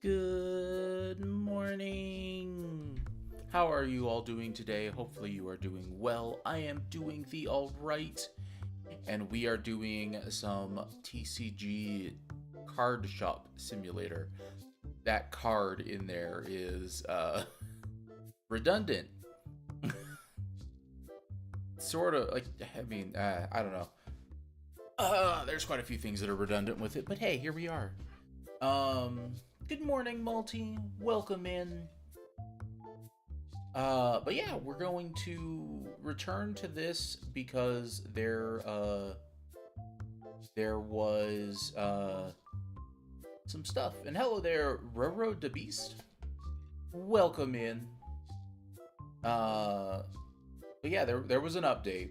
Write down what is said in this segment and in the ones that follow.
Good morning. How are you all doing today? Hopefully you are doing well. I am doing the all right. And we are doing some TCG Card Shop Simulator. That card in there is redundant. Sort of like, I don't know. There's quite a few things that are redundant with it, but hey, here we are. Good morning, Multi. Welcome in. But yeah, we're going to return to this because there was some stuff. And hello there, Railroad the Beast. Welcome in. But yeah, there was an update,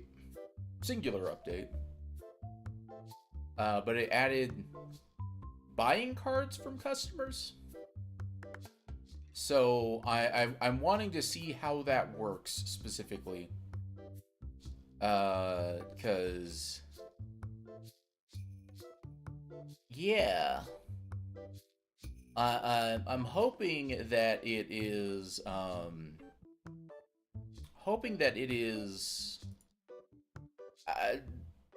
singular update. But it added buying cards from customers. So I'm wanting to see how that works specifically. Cause yeah. I'm hoping that it is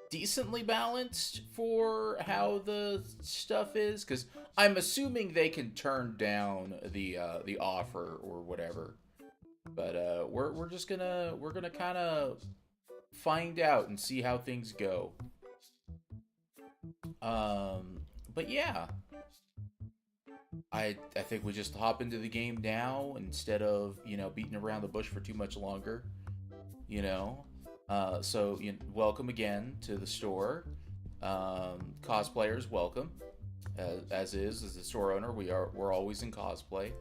decently balanced for how the stuff is, because I'm assuming they can turn down the offer or whatever. But we're gonna kind of find out and see how things go. But yeah, I think we just hop into the game now instead of beating around the bush for too much longer. So welcome again to the store. Cosplayers, welcome. As the store owner, we're always in cosplay.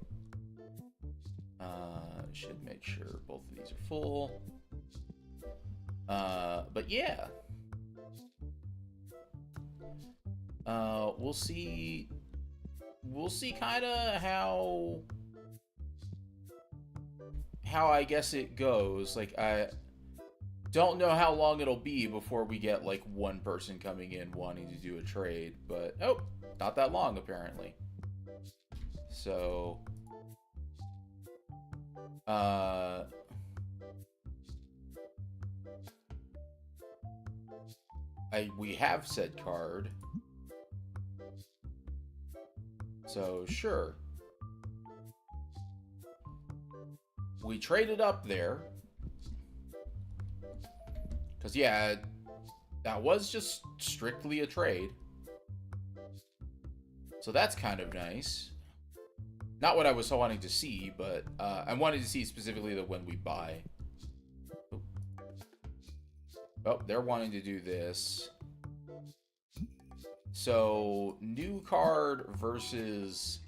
Should make sure both of these are full. But yeah, we'll see kind of how I guess it goes. Like, I don't know how long it'll be before we get like one person coming in wanting to do a trade, but not that long apparently. So we have said card, so sure, we traded up there. Because, yeah, that was just strictly a trade. So that's kind of nice. Not what I was wanting to see, but I wanted to see specifically the when we buy. Oh, they're wanting to do this. So, new card versus...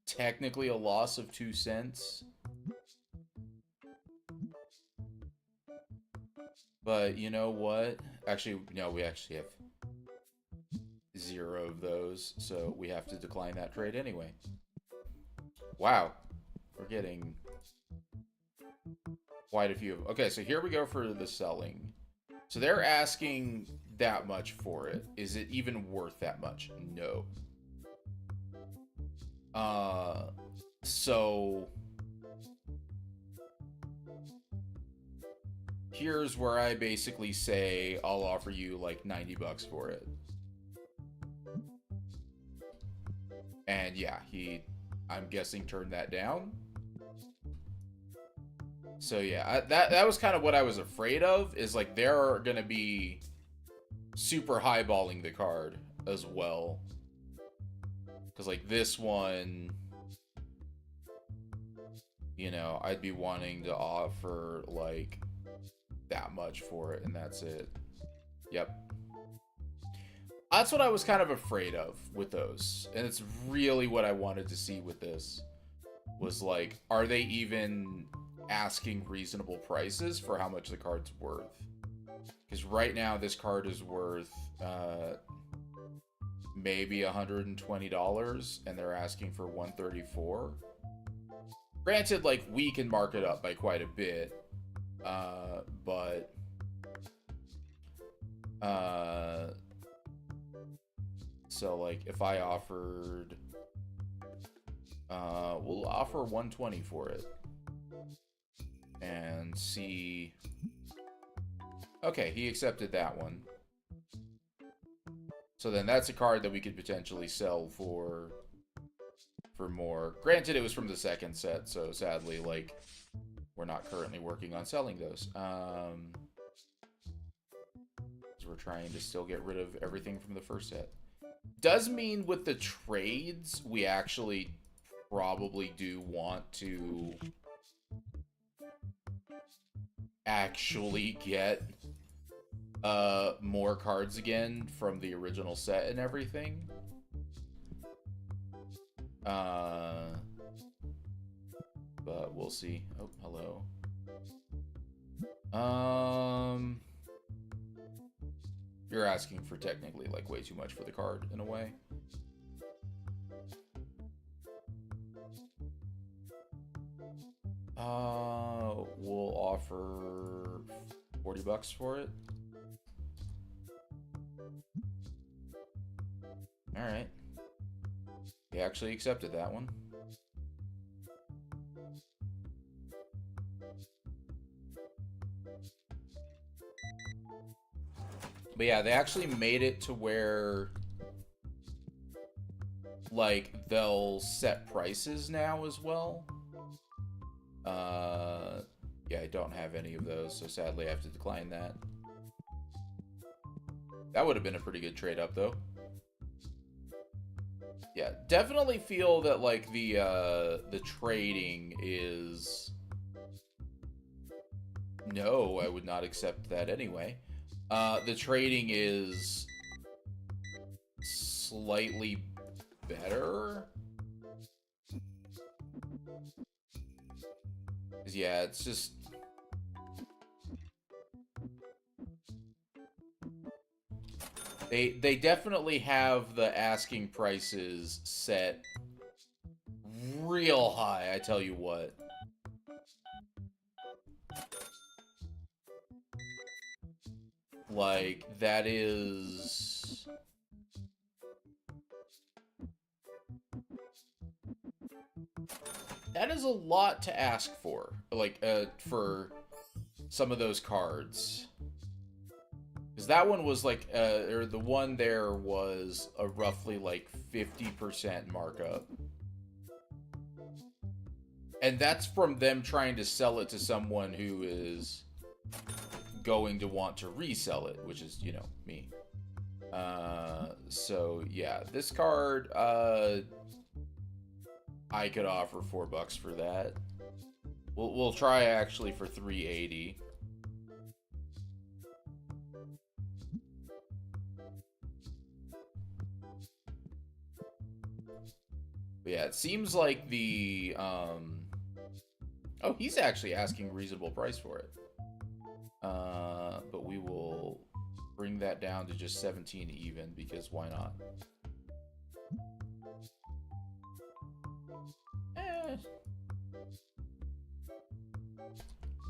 technically a loss of 2 cents. But you know what? Actually, no, we actually have 0 of those, so we have to decline that trade anyway. Wow. We're getting quite a few. Okay, so here we go for the selling. So they're asking that much for it. Is it even worth that much? No. So here's where I basically say I'll offer you like 90 bucks for it. And yeah, I'm guessing turned that down. So yeah, that was kind of what I was afraid of, is like they're gonna be super highballing the card as well. Because, like, this one, I'd be wanting to offer, like, that much for it, and that's it. Yep. That's what I was kind of afraid of with those. And it's really what I wanted to see with this. Was, like, are they even asking reasonable prices for how much the card's worth? Because right now, this card is worth... maybe $120, and they're asking for $134. Granted, like, we can mark it up by quite a bit, but So, like, if I offered... we'll offer 120 for it. And see... Okay, he accepted that one. So then that's a card that we could potentially sell for more. Granted, it was from the second set, so sadly, like, we're not currently working on selling those. So we're trying to still get rid of everything from the first set. Does mean with the trades, we actually probably do want to actually get more cards again from the original set and everything. But we'll see. Oh, hello. You're asking for technically like way too much for the card in a way. We'll offer $40 for it. All right. He actually accepted that one. But yeah, they actually made it to where, like, they'll set prices now as well. Yeah, I don't have any of those, so sadly I have to decline that. That would have been a pretty good trade-up, though. Yeah, definitely feel that, like, the trading is... No, I would not accept that anyway. The trading is slightly better. Yeah, it's just... They definitely have the asking prices set real high, I tell you what. Like, that is... That is a lot to ask for. Like, for some of those cards. Because that one was like, or the one there was a roughly like 50% markup. And that's from them trying to sell it to someone who is going to want to resell it, which is, you know, me. So yeah, this card, I could offer $4 for that. We'll try actually for $3.80. But yeah, it seems like the oh, he's actually asking a reasonable price for it. But we will bring that down to just 17 even, because why not?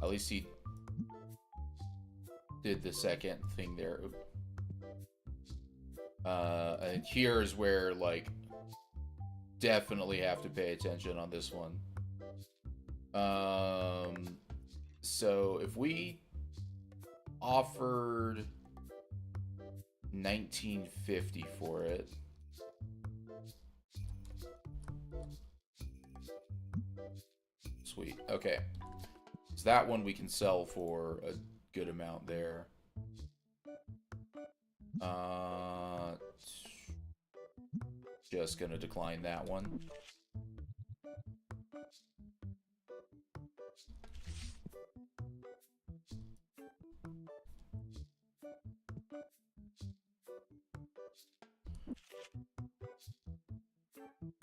At least he did the second thing there. And here's where, like, definitely have to pay attention on this one. So if we offered $19.50 for it, sweet. Okay, so that one we can sell for a good amount there. Just gonna decline that one.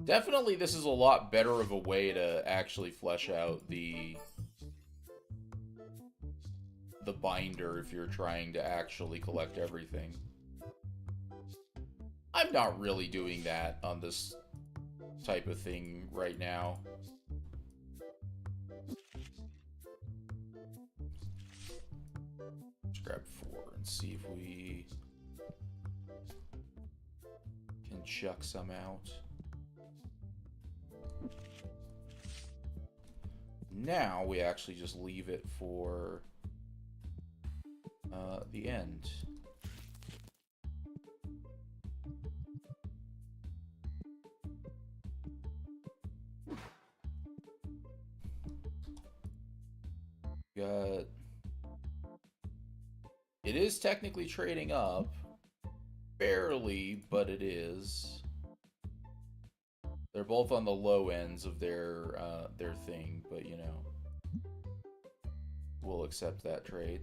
Definitely, this is a lot better of a way to actually flesh out the binder if you're trying to actually collect everything. I'm not really doing that on this type of thing right now. Let's grab 4 and see if we can chuck some out. Now we actually just leave it for the end. Got... It is technically trading up. Barely, but it is. They're both on the low ends of their thing, but you know, we'll accept that trade.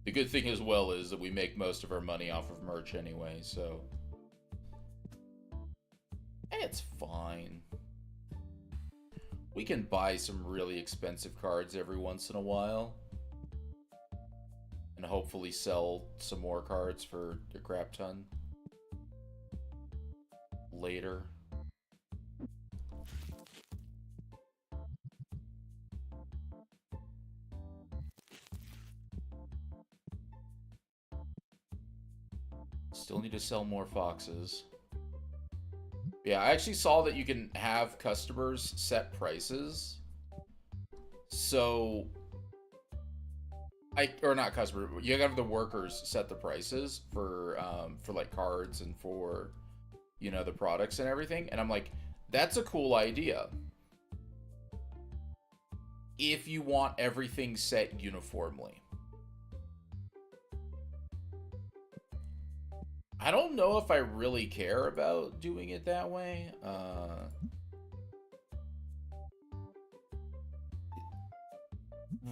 The good thing as well is that we make most of our money off of merch anyway, so it's fine. We can buy some really expensive cards every once in a while. And hopefully sell some more cards for a crap ton later. Still need to sell more foxes. Yeah, I actually saw that you can have customers set prices. So, or not customer, you have the workers set the prices for like cards and for, you know, the products and everything. And I'm like, that's a cool idea. If you want everything set uniformly. I don't know if I really care about doing it that way.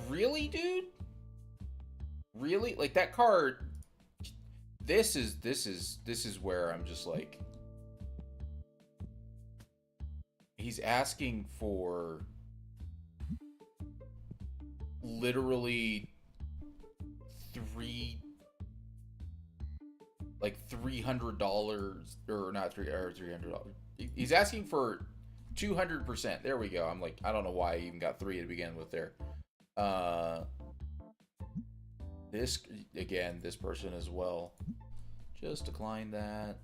Really, dude? Really? Like that card, this is where I'm just like, he's asking for literally $300, or not $300. He's asking for 200%. There we go. I'm like, I don't know why I even got 3 to begin with there. This again, this person as well. Just decline that.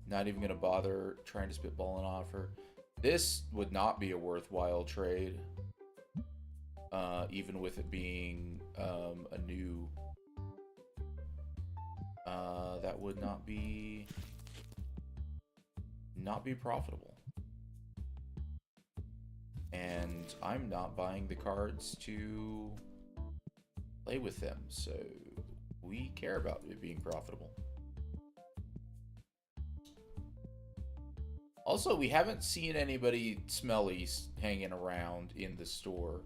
Not even gonna bother trying to spitball an offer. This would not be a worthwhile trade, even with it being a new. That would not be profitable. And I'm not buying the cards to play with them, so we care about it being profitable. Also, we haven't seen anybody smelly hanging around in the store,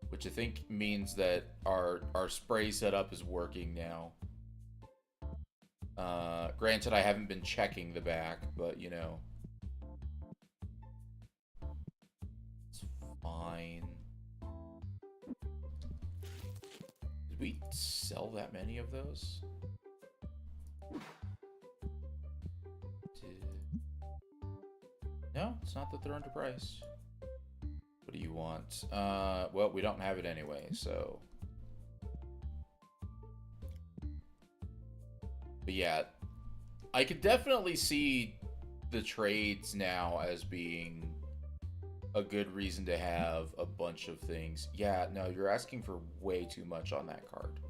which I think means that our spray setup is working now. Granted, I haven't been checking the back, but you know, it's fine. Did we sell that many of those? No, it's not that they're underpriced. What do you want? Well, we don't have it anyway, so. But yeah, I could definitely see the trades now as being a good reason to have a bunch of things. Yeah, no, you're asking for way too much on that card.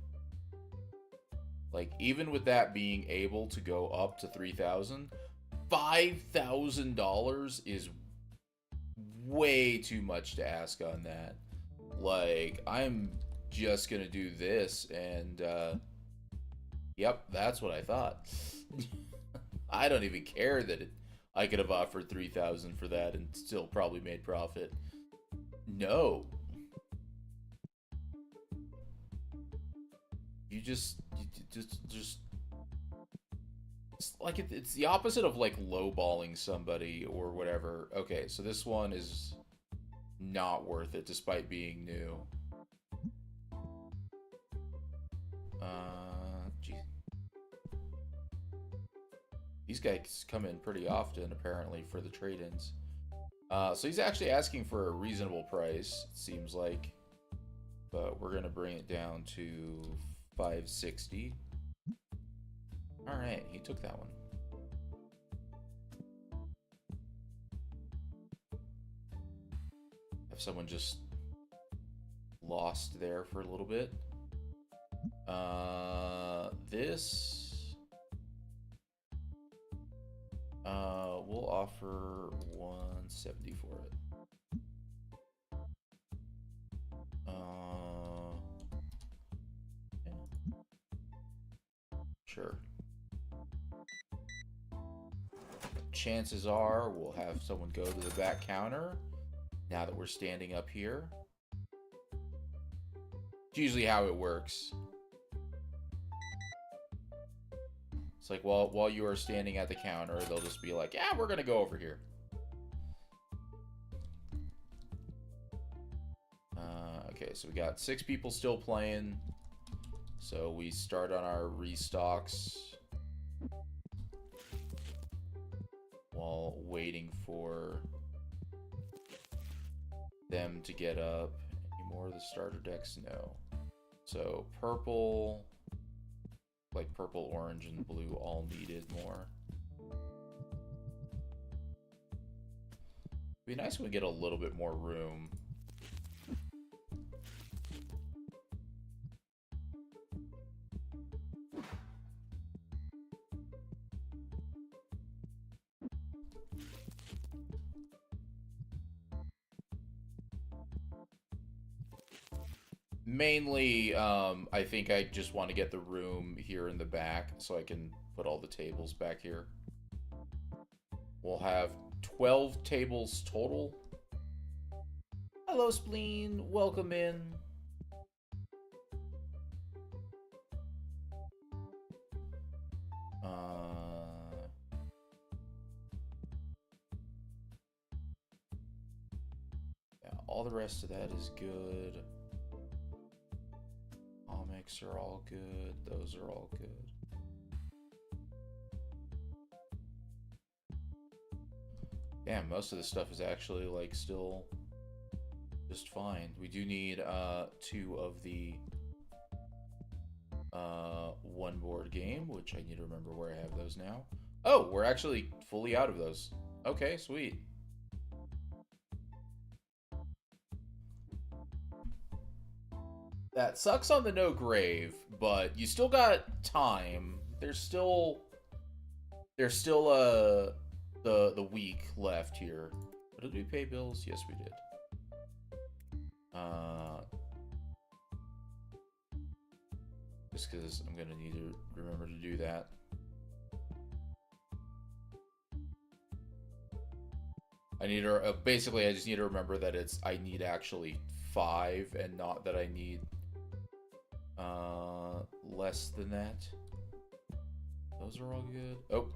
Like, even with that being able to go up to 3,000, $5,000 is way too much to ask on that. Like, I'm just gonna do this, and yep, that's what I thought. I don't even care that I could have offered 3,000 for that and still probably made profit. No. You just it's like it's the opposite of like lowballing somebody or whatever. Okay, so this one is not worth it despite being new. Geez. These guys come in pretty often apparently for the trade-ins. So he's actually asking for a reasonable price, it seems like. But we're going to bring it down to 560. Alright, he took that one. Have someone just lost there for a little bit. This... we'll offer 170 for it. Yeah. Sure. Chances are we'll have someone go to the back counter now that we're standing up here. It's usually how it works. It's like, while you are standing at the counter, they'll just be like, yeah, we're going to go over here. Okay, so we got 6 people still playing. So we start on our restocks while waiting for them to get up. Any more of the starter decks? No. So purple, like purple, orange, and blue all needed more. It'd be nice if we get a little bit more room. Mainly, I think I just want to get the room here in the back so I can put all the tables back here. We'll have 12 tables total. Hello, Spleen. Welcome in. Yeah, all the rest of that is good. Comics are all good. Those are all good. Damn, most of this stuff is actually like still just fine. We do need 2 of the one board game, which I need to remember where I have those now. Oh, we're actually fully out of those. Okay, sweet. That sucks on the no grave, but you still got time. There's still the week left here. But did we pay bills? Yes, we did. Just because I'm gonna need to remember to do that. I need to basically I just need to remember that I need actually 5 and not that I need less than that. Those are all good. Oh.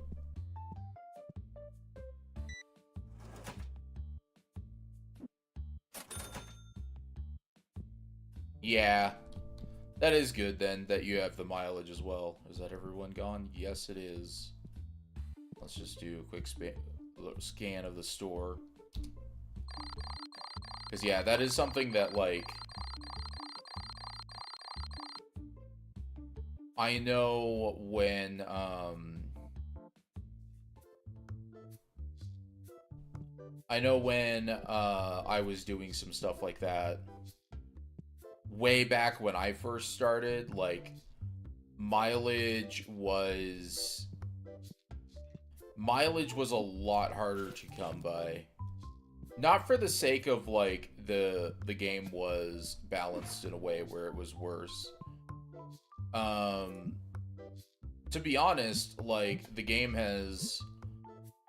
Yeah. That is good then that you have the mileage as well. Is that everyone gone? Yes, it is. Let's just do a quick scan of the store. Because yeah, that is something that like I know when I was doing some stuff like that way back when I first started, like mileage was a lot harder to come by. Not for the sake of like the game was balanced in a way where it was worse. To be honest, like the game has,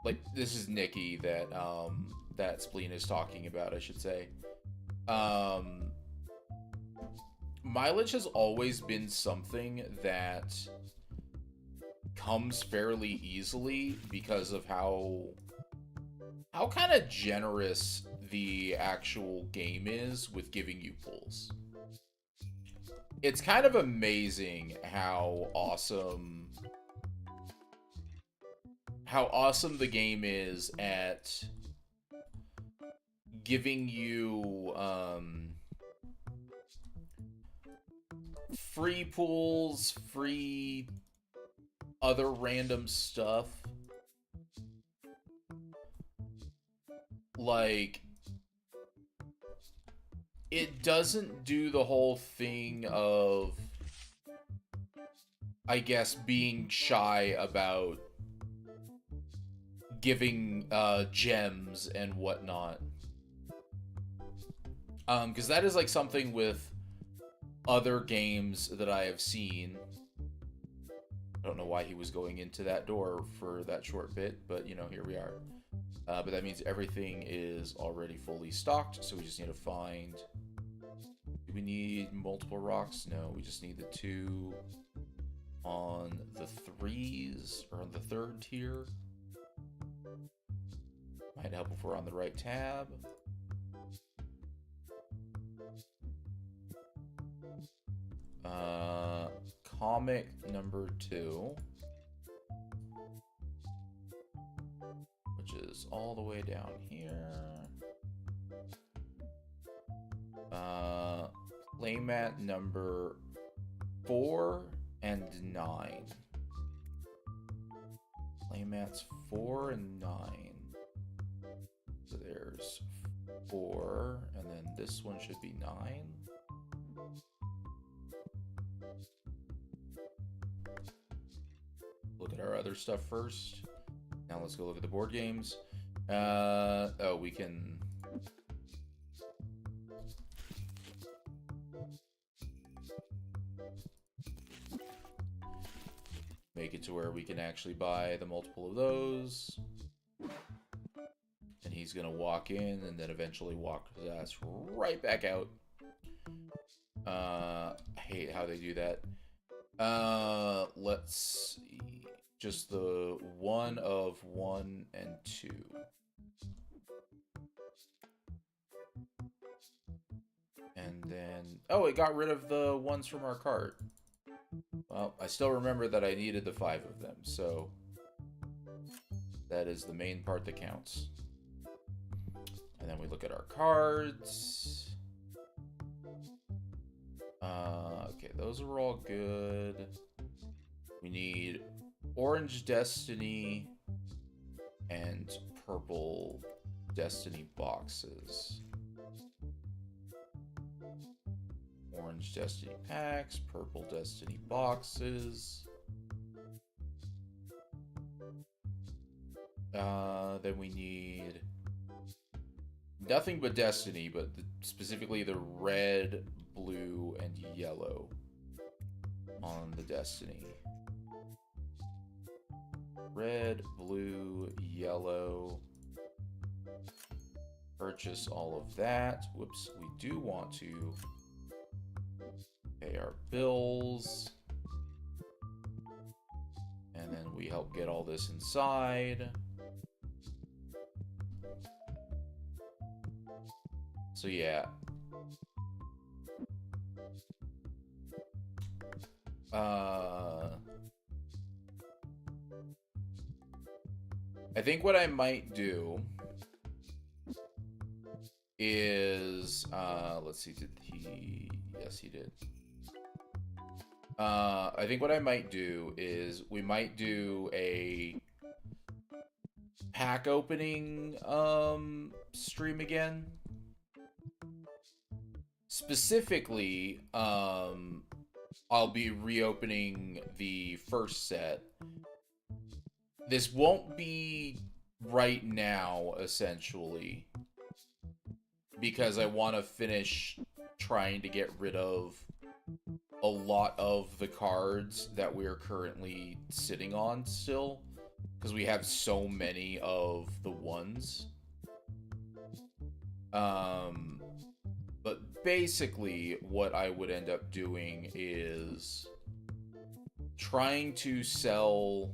like, this is Nikki that that Spleen is talking about, I should say. Mileage has always been something that comes fairly easily because of how kind of generous the actual game is with giving you pulls. It's kind of amazing how awesome the game is at giving you free pools, free other random stuff. Like, it doesn't do the whole thing of, I guess, being shy about giving gems and whatnot. Because that is like something with other games that I have seen. I don't know why he was going into that door for that short bit, but you know, here we are. But that means everything is already fully stocked, so we just need to find... Do we need multiple rocks? No, we just need the 2 on the 3s, or on the 3rd tier. Might help if we're on the right tab. Comic number 2. Which is all the way down here. Playmat number 4 and 9. Playmats 4 and 9. So there's 4, and then this one should be 9. Look at our other stuff first. Now let's go look at the board games. Oh, we can... make it to where we can actually buy the multiple of those. And he's gonna walk in and then eventually walk his ass right back out. I hate how they do that. Let's see. Just the 1 of 1 and 2. And then... Oh, it got rid of the ones from our cart. Well, I still remember that I needed the 5 of them, so... that is the main part that counts. And then we look at our cards. Okay, those are all good. We need Orange Destiny and Purple Destiny boxes. Orange Destiny packs, Purple Destiny boxes. Then we need nothing but Destiny, but specifically the red, blue, and yellow on the Destiny. Red, blue, yellow. Purchase all of that. Whoops, we do want to pay our bills. And then we help get all this inside. So yeah. I think what I might do is, let's see, did he, yes, he did. I think what I might do is we might do a pack opening, stream again. Specifically, I'll be reopening the first set. This won't be right now, essentially, because I want to finish trying to get rid of a lot of the cards that we're currently sitting on still, because we have so many of the ones. But basically, what I would end up doing is trying to sell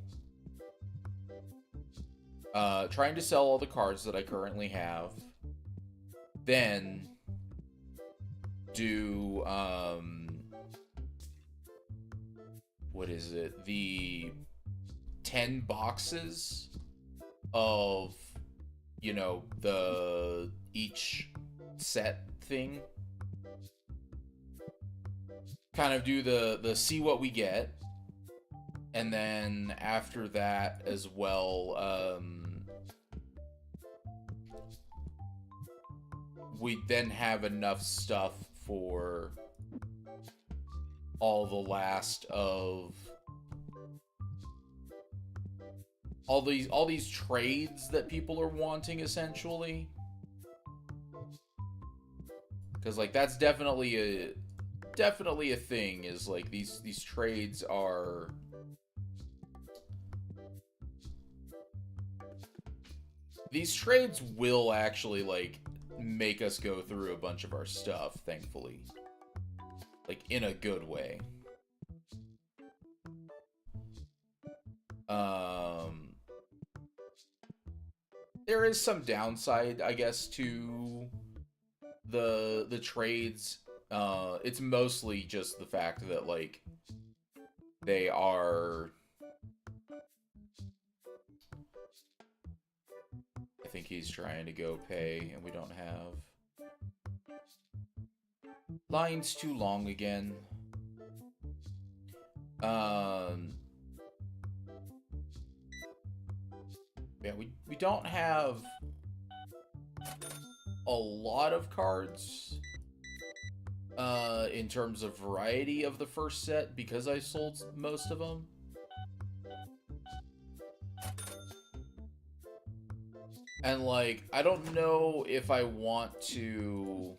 all the cards that I currently have, then do what is it, the 10 boxes of you know, the each set thing. Kind of do the see what we get, and then after that as well, we then have enough stuff for all the last of all these trades that people are wanting, essentially. Because like that's definitely a thing, is like these trades are these trades will actually like make us go through a bunch of our stuff, thankfully. Like in a good way. There is some downside, I guess, to the trades. It's mostly just the fact that like they are, I think he's trying to go pay and we don't have. Line's too long again. Yeah, we don't have a lot of cards in terms of variety of the first set because I sold most of them. And like, I don't know if I want to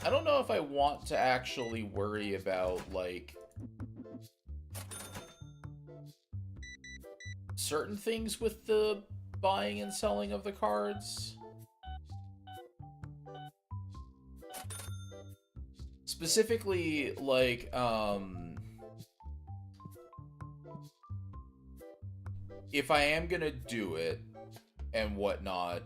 I don't know if I want to actually worry about like certain things with the buying and selling of the cards. Specifically, like, if I am gonna do it and whatnot,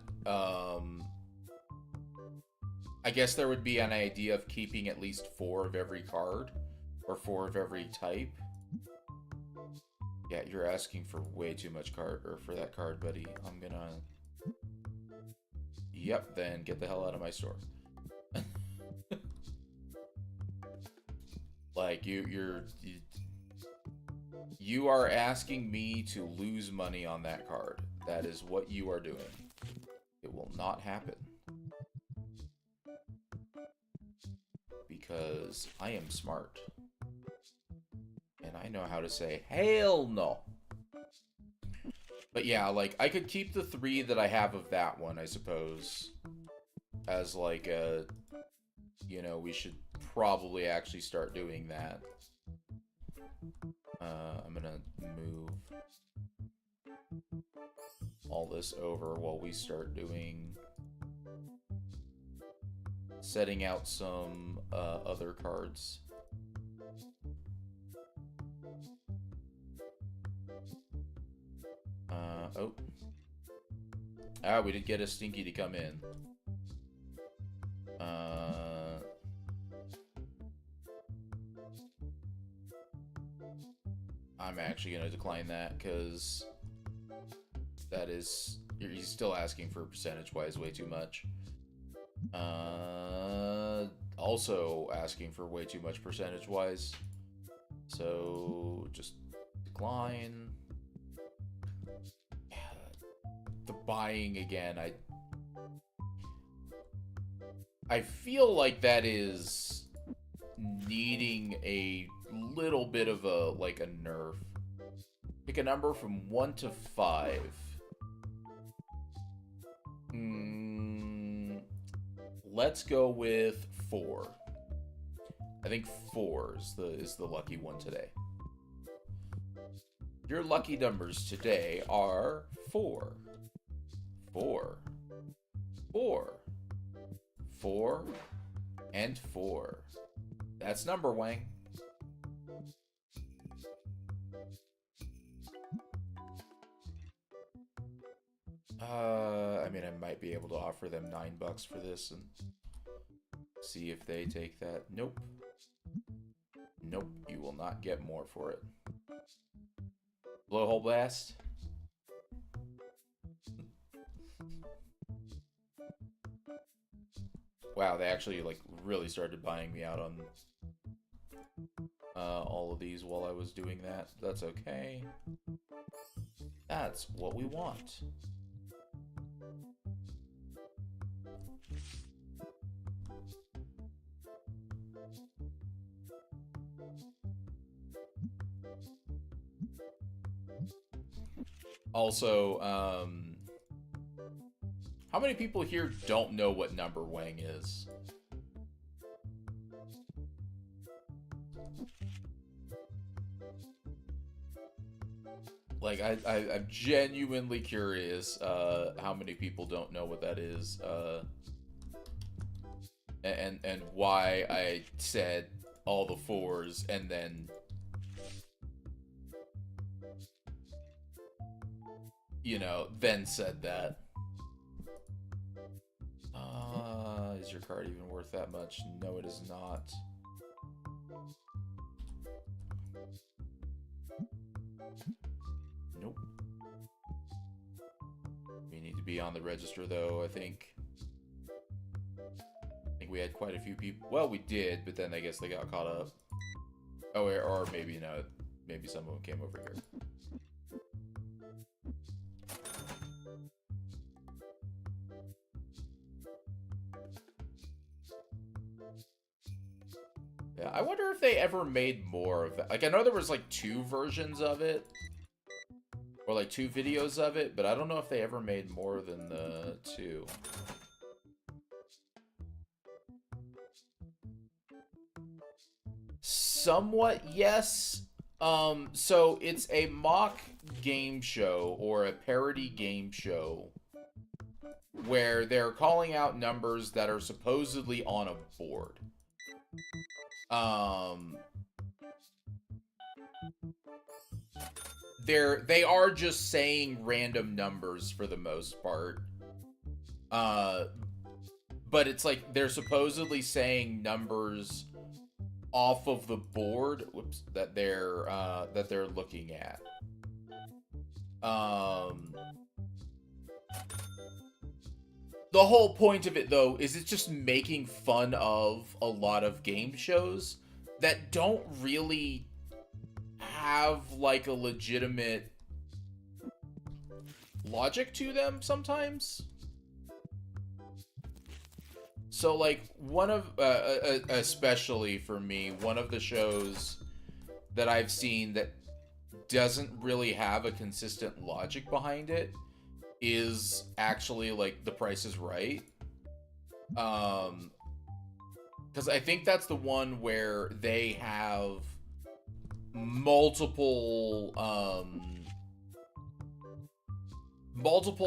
I guess there would be an idea of keeping at least 4 of every card, or 4 of every type. Yeah, you're asking for way too much card, or for that card, buddy. I'm gonna... Yep, then get the hell out of my store. Like, you are asking me to lose money on that card. That is what you are doing. It will not happen. Because I am smart. And I know how to say, hell no. But yeah, like, I could keep the 3 that I have of that one, I suppose. As like a... You know, we should probably actually start doing that. I'm gonna move all this over while we start doing... Setting out some other cards. Oh. Ah, we did get a Stinky to come in. I'm actually going to decline that, because that is... He's still asking for percentage-wise way too much. Also asking for way too much percentage-wise. So, just decline. The buying again, I feel like that is needing a little bit of a, like, a nerf. Pick a number from 1 to 5. Let's go with 4. I think 4 is the lucky one today. Your lucky numbers today are 4, 4, 4, 4, and 4. That's number Wang. I mean, I might be able to offer them $9 for this and see if they take that. Nope. Nope, you will not get more for it. Blowhole blast. Wow, they actually like really started buying me out on all of these while I was doing that. That's okay. That's what we want. Also, how many people here don't know what number Wang is? Like, I'm genuinely curious how many people don't know what that is, and why I said all the fours and then, you know, then said that. Is your card even worth that much? No, it is not. Nope. We need to be on the register, though, I think. I think we had quite a few people. Well, we did, but then I guess they got caught up. Oh, or maybe not. Maybe some of them came over here. Yeah, I wonder if they ever made more of that. Like, I know there was like 2 versions of it. Or like 2 videos of it, but I don't know if they ever made more than the 2. Somewhat, yes. So it's a mock game show or a parody game show where they're calling out numbers that are supposedly on a board. They are just saying random numbers for the most part. But it's like they're supposedly saying numbers off of the board, whoops, that they're looking at. The whole point of it, though, is it's just making fun of a lot of game shows that don't really have, like, a legitimate logic to them sometimes. So, like, one of, especially for me, one of the shows that I've seen that doesn't really have a consistent logic behind it is actually, like, The Price is Right. Because I think that's the one where they have multiple,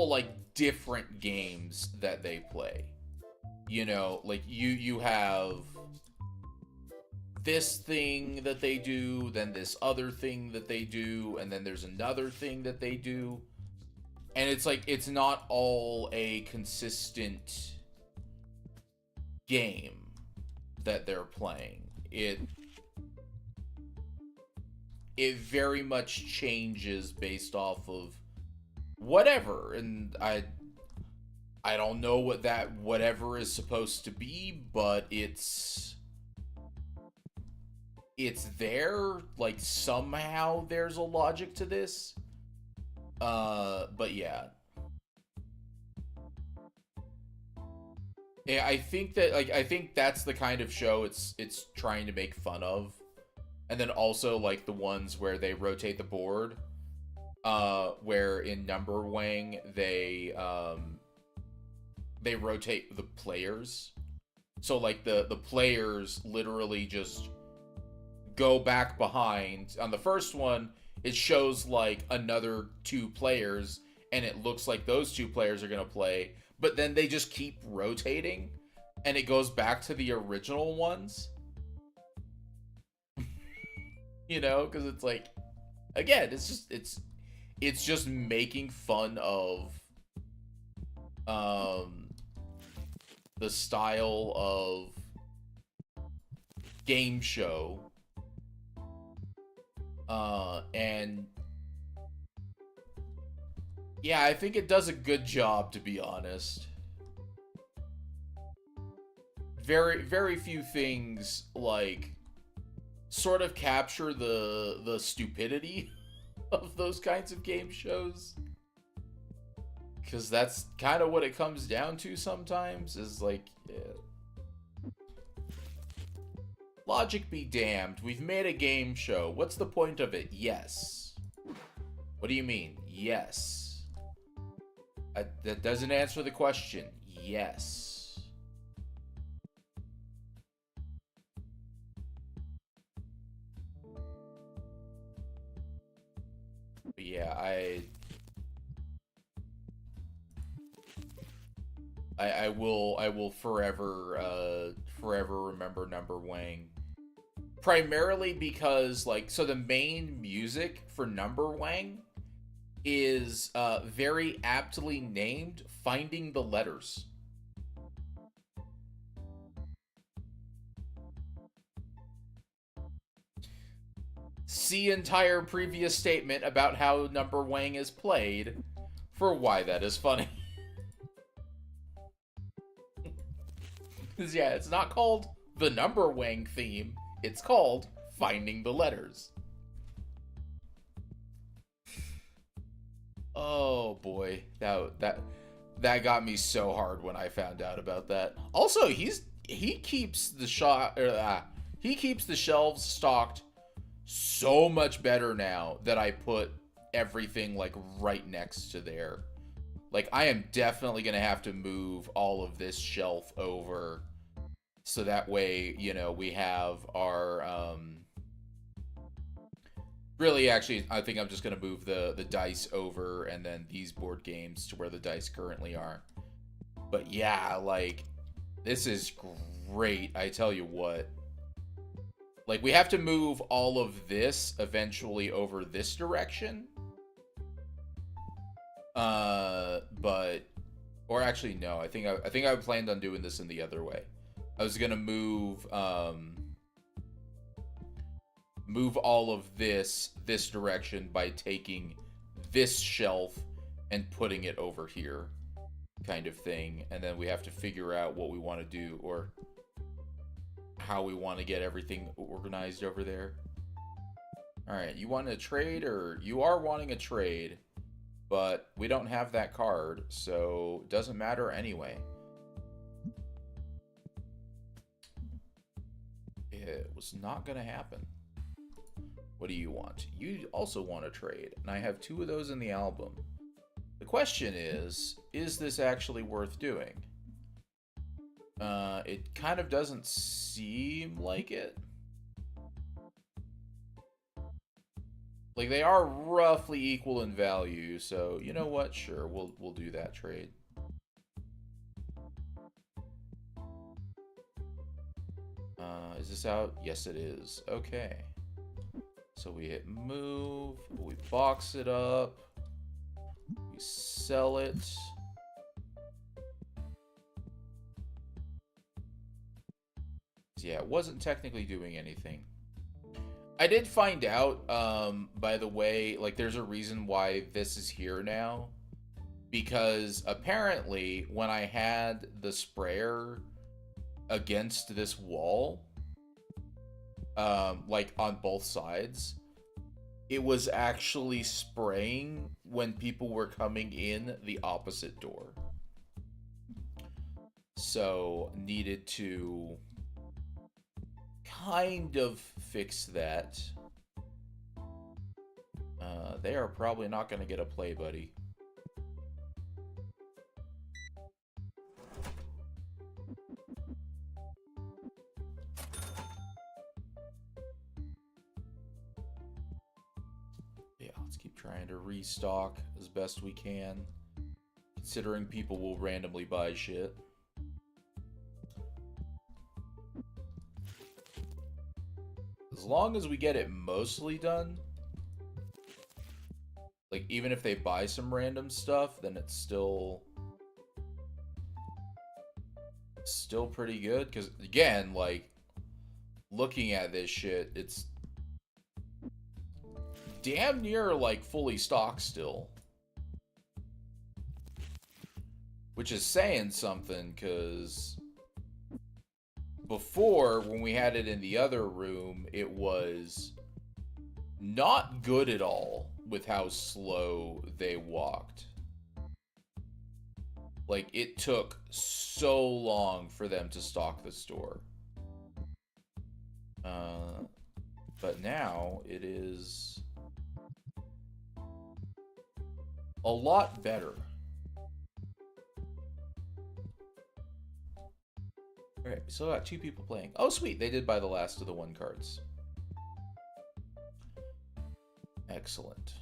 like, different games that they play. You know, like, you have this thing that they do, then this other thing that they do, and then there's another thing that they do. And it's like, it's not all a consistent game that they're playing. It very much changes based off of whatever. And I don't know what that whatever is supposed to be, but it's there. Like, somehow there's a logic to this. But yeah. Yeah, I think that's the kind of show it's trying to make fun of. And then also, like, the ones where they rotate the board, where in Number Wang they rotate the players. So, like, the players literally just go back behind. On the first one, it shows, like, another 2 players, and it looks like those 2 players are going to play, but then they just keep rotating, and it goes back to the original ones. You know, because it's like, again, it's just making fun of the style of game show, and Yeah, I think it does a good job, to be honest. Very few things, like, sort of capture the stupidity of those kinds of game shows. Because that's kind of what it comes down to sometimes, is like, yeah. Logic be damned. We've made a game show. What's the point of it? Yes. What do you mean? Yes. That doesn't answer the question. Yes. But yeah, I will forever remember Number Wang. Primarily because, like, so the main music for Number Wang is very aptly named Finding the Letters. See entire previous statement about how Number Wang is played for why that is funny. Yeah, it's not called the Number Wang theme. It's called Finding the Letters. Oh boy, that got me so hard when I found out about that. Also, he keeps the he keeps the shelves stocked so much better now that I put everything like right next to there. Like, I am definitely gonna have to move all of this shelf over so that way, you know, we have our really, actually, I think I'm just going to move the dice over and then these board games to where the dice currently are. But yeah, like, this is great. I tell you what. Like, we have to move all of this eventually over this direction. But, or actually, no. I think I planned on doing this in the other way. I was going to move all of this direction by taking this shelf and putting it over here, kind of thing. And then we have to figure out what we want to do, or how we want to get everything organized over there. All right, you want a trade, or you are wanting a trade, but we don't have that card, so it doesn't matter anyway. It was not going to happen. What do you want? You also want a trade, and I have 2 of those in the album. The question is this actually worth doing? It kind of doesn't seem like it. Like, they are roughly equal in value, so you know what? Sure, we'll do that trade. Is this out? Yes, it is. Okay. So we hit move, we box it up, we sell it. Yeah, it wasn't technically doing anything. I did find out, by the way, like, there's a reason why this is here now. Because apparently, when I had the sprayer against this wall, like on both sides, it was actually spraying when people were coming in the opposite door. So needed to kind of fix that. They are probably not going to get a play, buddy. Let's keep trying to restock as best we can, considering people will randomly buy shit. As long as we get it mostly done, like, even if they buy some random stuff, then it's still pretty good. Because, again, like, looking at this shit, it's damn near, like, fully stocked still. Which is saying something, because before, when we had it in the other room, it was not good at all with how slow they walked. Like, it took so long for them to stock the store. But now it is a lot better. Alright, we still got 2 people playing. Oh, sweet. They did buy the last of the 1 cards. Excellent.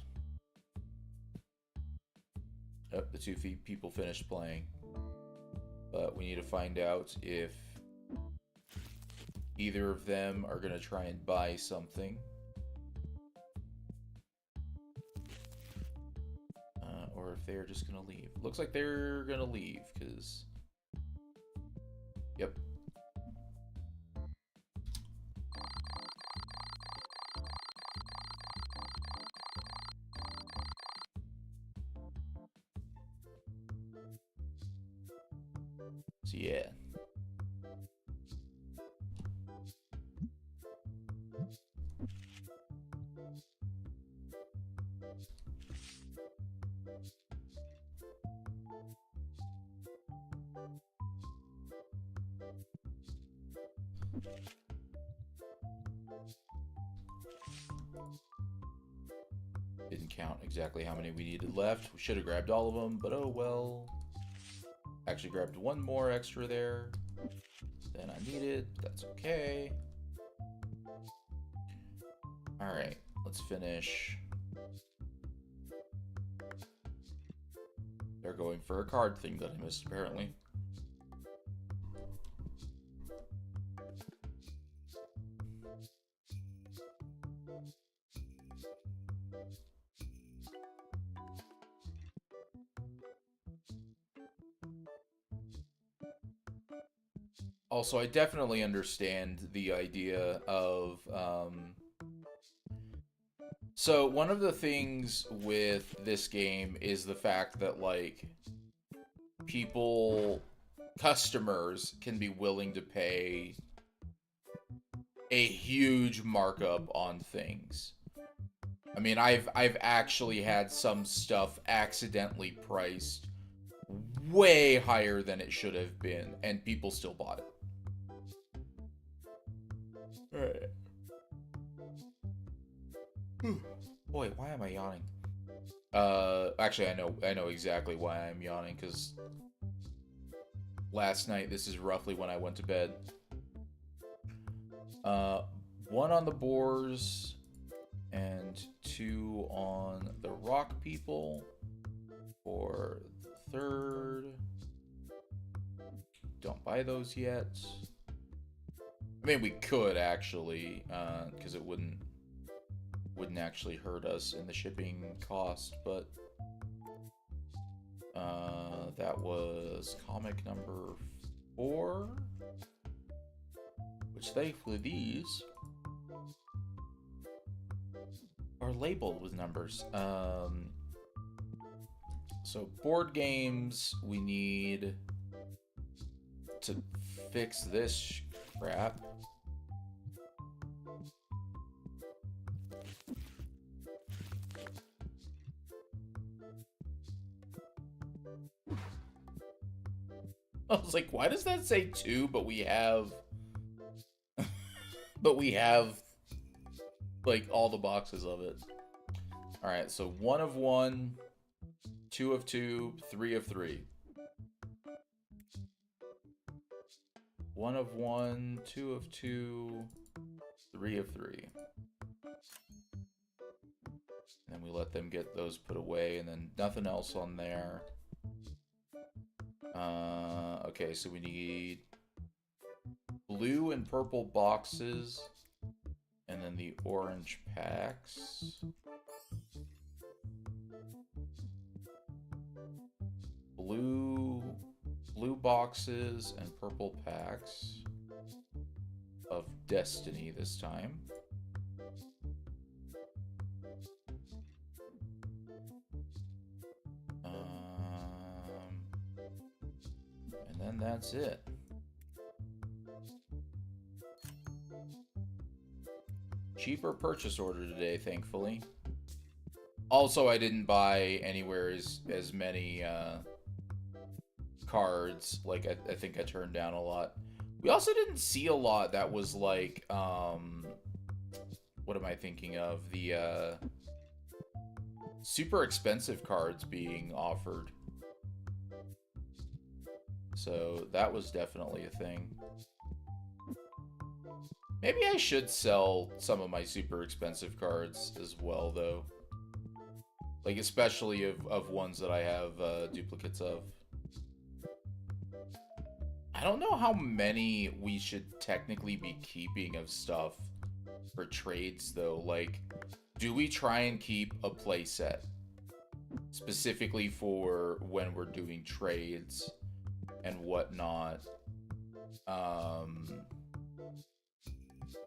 Oh, the 2 people finished playing. But we need to find out if either of them are going to try and buy something. Or if they're just going to leave. Looks like they're going to leave, because... Yep. So, yeah. Didn't count exactly how many we needed left. We should have grabbed all of them, but oh well. Actually grabbed 1 more extra there than I needed. That's okay. Alright, let's finish. They're going for a card thing that I missed, apparently. Also, I definitely understand the idea of, so one of the things with this game is the fact that, like, customers can be willing to pay a huge markup on things. I mean, I've actually had some stuff accidentally priced way higher than it should have been, and people still bought it. Alright. Boy, why am I yawning? Actually, I know exactly why I'm yawning, because last night, this is roughly when I went to bed. 1 on the boars, and 2 on the rock people for the 3rd. Don't buy those yet. I mean, we could actually, because it wouldn't actually hurt us in the shipping cost, but that was comic number 4, which thankfully these are labeled with numbers. So board games, we need to fix this crap. I was like, why does that say 2, but we have... like, all the boxes of it. Alright, so 1 of 1, 2 of 2, 3 of 3. 1 of 1, 2 of 2, 3 of 3. And then we let them get those put away, and then nothing else on there. Okay, so we need blue and purple boxes, and then the orange packs. Blue boxes and purple packs of Destiny this time. And that's it. Cheaper purchase order today, thankfully. Also, I didn't buy anywhere as many cards. Like, I think I turned down a lot. We also didn't see a lot that was like, what am I thinking of? The super expensive cards being offered. So that was definitely a thing. Maybe I should sell some of my super expensive cards as well, though. Like, especially of ones that I have duplicates of. I don't know how many we should technically be keeping of stuff for trades, though. Like, do we try and keep a playset specifically for when we're doing trades and whatnot?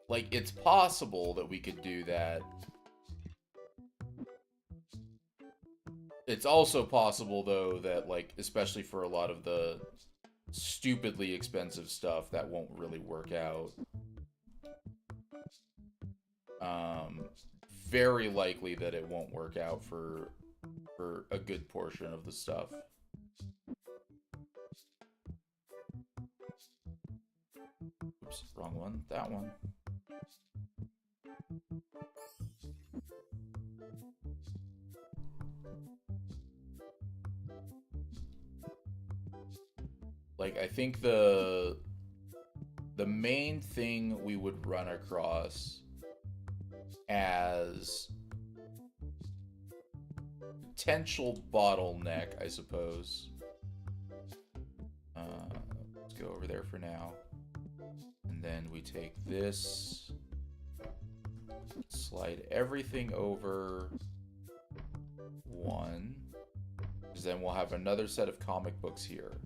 Like, it's possible that we could do that. It's also possible, though, that, like, especially for a lot of the stupidly expensive stuff, that won't really work out. Very likely that it won't work out for a good portion of the stuff. Oops, wrong one. That one. Like, I think the main thing we would run across as potential bottleneck, I suppose. Let's go over there for now. And then we take this, slide everything over one, because then we'll have another set of comic books here.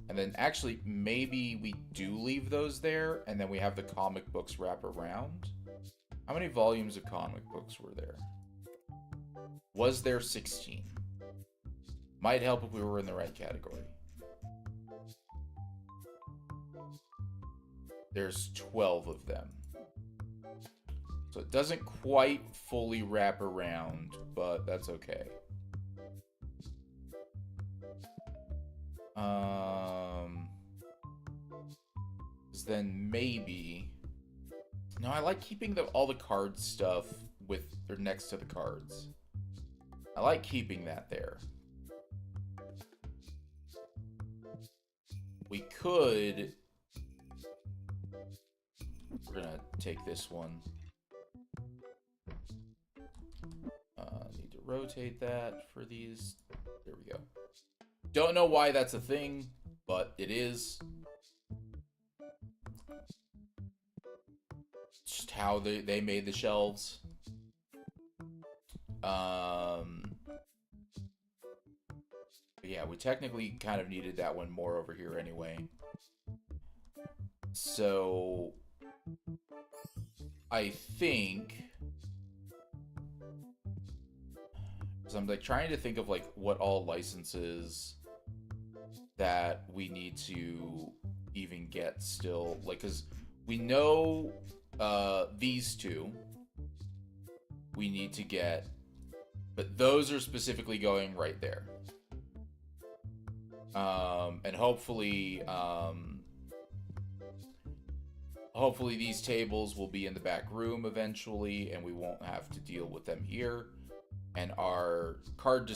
And then actually, maybe we do leave those there, and then we have the comic books wrap around. How many volumes of comic books were there? Was there 16? Might help if we were in the right category. There's 12 of them. So it doesn't quite fully wrap around, but that's okay. Then maybe... No, I like keeping all the card stuff with or next to the cards. I like keeping that there. We could... We're gonna take this one. Need to rotate that for these. There we go. Don't know why that's a thing, but it is. Just how they made the shelves. Yeah, we technically kind of needed that one more over here anyway. So I think, because I'm like trying to think of like what all licenses that we need to even get still, like, because we know these two we need to get, but those are specifically going right there. And hopefully these tables will be in the back room eventually, and we won't have to deal with them here. And our card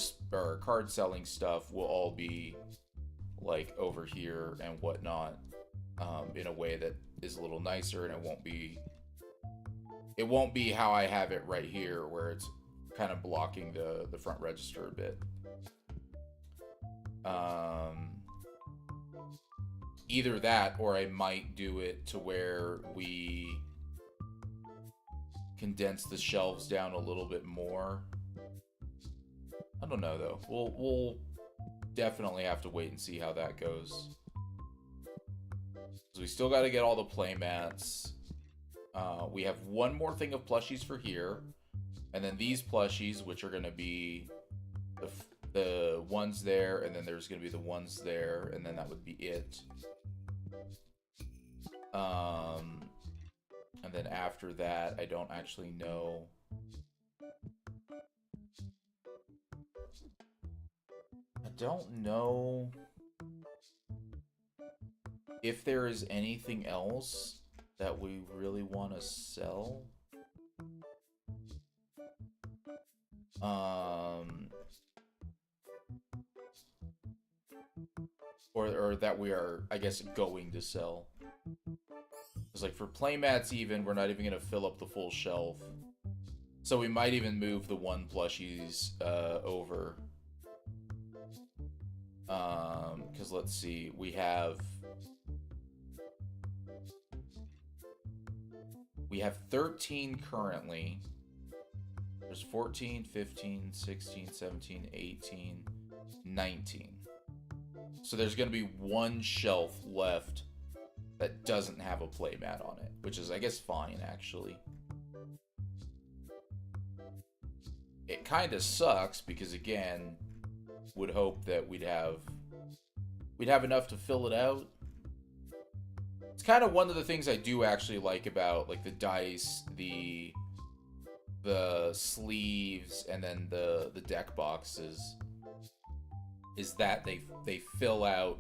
selling stuff will all be like over here and whatnot, in a way that is a little nicer, and it won't be how I have it right here, where it's kind of blocking the front register a bit. Either that, or I might do it to where we condense the shelves down a little bit more. I don't know, though. We'll definitely have to wait and see how that goes. So we still got to get all the play mats. We have one more thing of plushies for here, and then these plushies, which are going to be the ones there, and then there's going to be the ones there, and then that would be it. And then after that, I don't actually know. I don't know if there is anything else that we really want to sell. Or that we are, I guess, going to sell. Because, like, for playmats even, we're not even going to fill up the full shelf. So we might even move the one plushies over. Because, let's see, we have 13 currently. There's 14, 15, 16, 17, 18, 19. So there's going to be one shelf left that doesn't have a playmat on it, which is, I guess, fine, actually. It kind of sucks because, again, would hope that we'd have enough to fill it out. It's kind of one of the things I do actually like about, like, the dice, the sleeves, and then the deck boxes, is that they fill out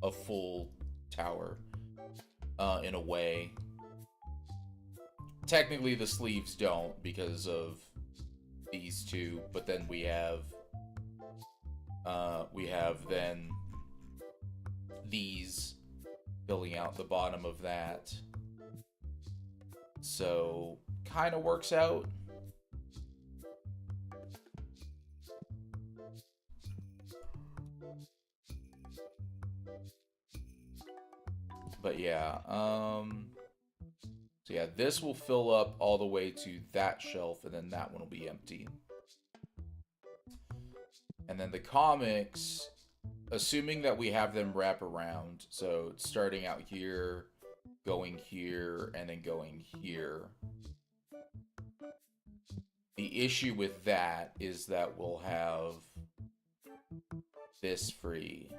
a full tower in a way. Technically, the sleeves don't because of these two, but then we have then these filling out the bottom of that. So, kind of works out. But yeah, so yeah, this will fill up all the way to that shelf, and then that one will be empty. And then the comics, assuming that we have them wrap around, so starting out here, going here, and then going here. The issue with that is that we'll have this free.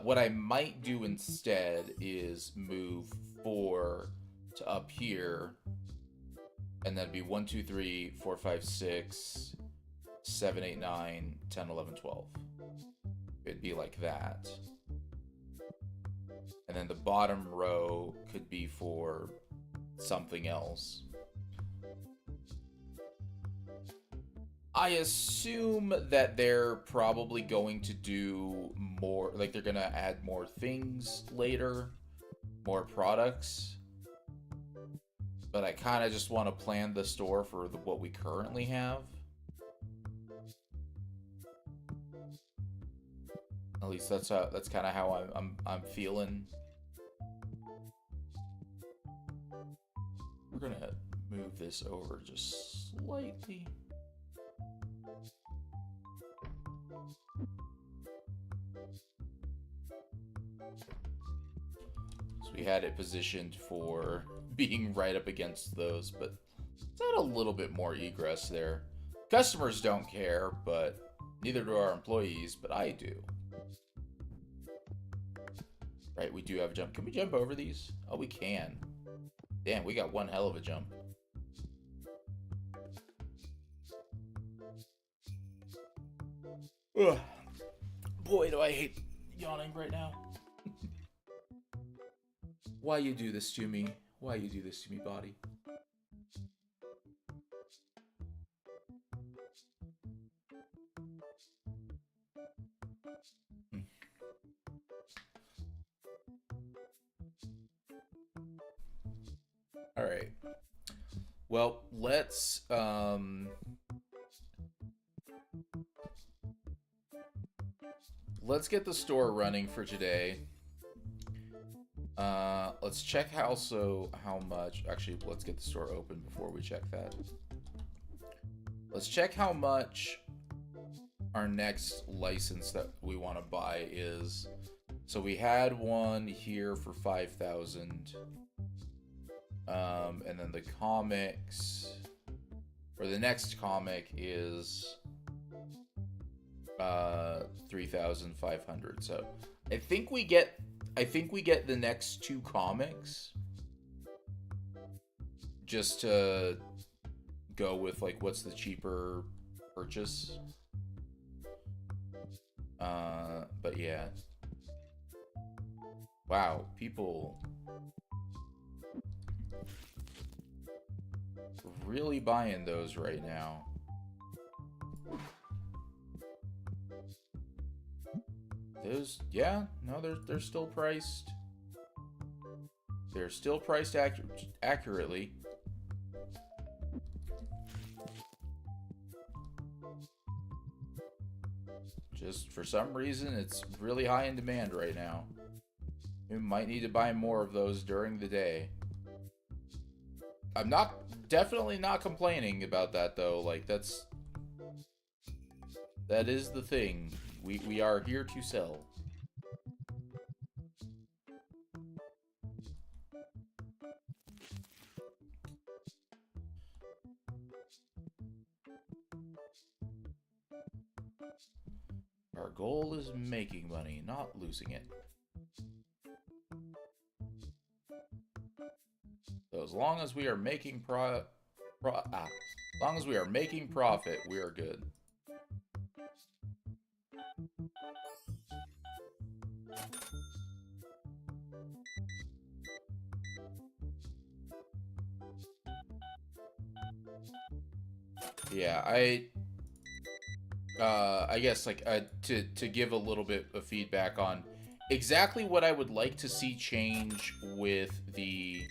What I might do instead is move 4 to up here, and then be 1, 2, 3, 4, 5, 6, 7, 8, 9, 10, 11, 12. It'd be like that. And then the bottom row could be for something else. I assume that they're probably going to do more, like they're going to add more things later, more products. But I kind of just want to plan the store for what we currently have. At least that's kind of how I'm feeling. We're going to move this over just slightly. So we had it positioned for being right up against those, but it's had a little bit more egress there. Customers don't care, but neither do our employees, but I do. Right, we do have a jump. Can we jump over these? Oh, we can. Damn, we got one hell of a jump. Ugh. Boy, do I hate yawning right now. Why you do this to me? Why you do this to me, body? All right. Well, let's get the store running for today. Let's check how much. Actually, let's get the store open before we check that. Let's check how much our next license that we want to buy is. So we had one here for 5,000. And then the comics, or the next comic is 3,500. So I think we get the next 2 comics just to go with like what's the cheaper purchase. But yeah. Wow, people really buying those right now. Those, yeah, no, they're still priced. They're still priced accurately. Just for some reason, it's really high in demand right now. You might need to buy more of those during the day. I'm definitely not complaining about that though. Like that is the thing. We are here to sell. Our goal is making money, not losing it. So as long as we are making as long as we are making profit, we are good. Yeah, I guess like to give a little bit of feedback on exactly what I would like to see change with the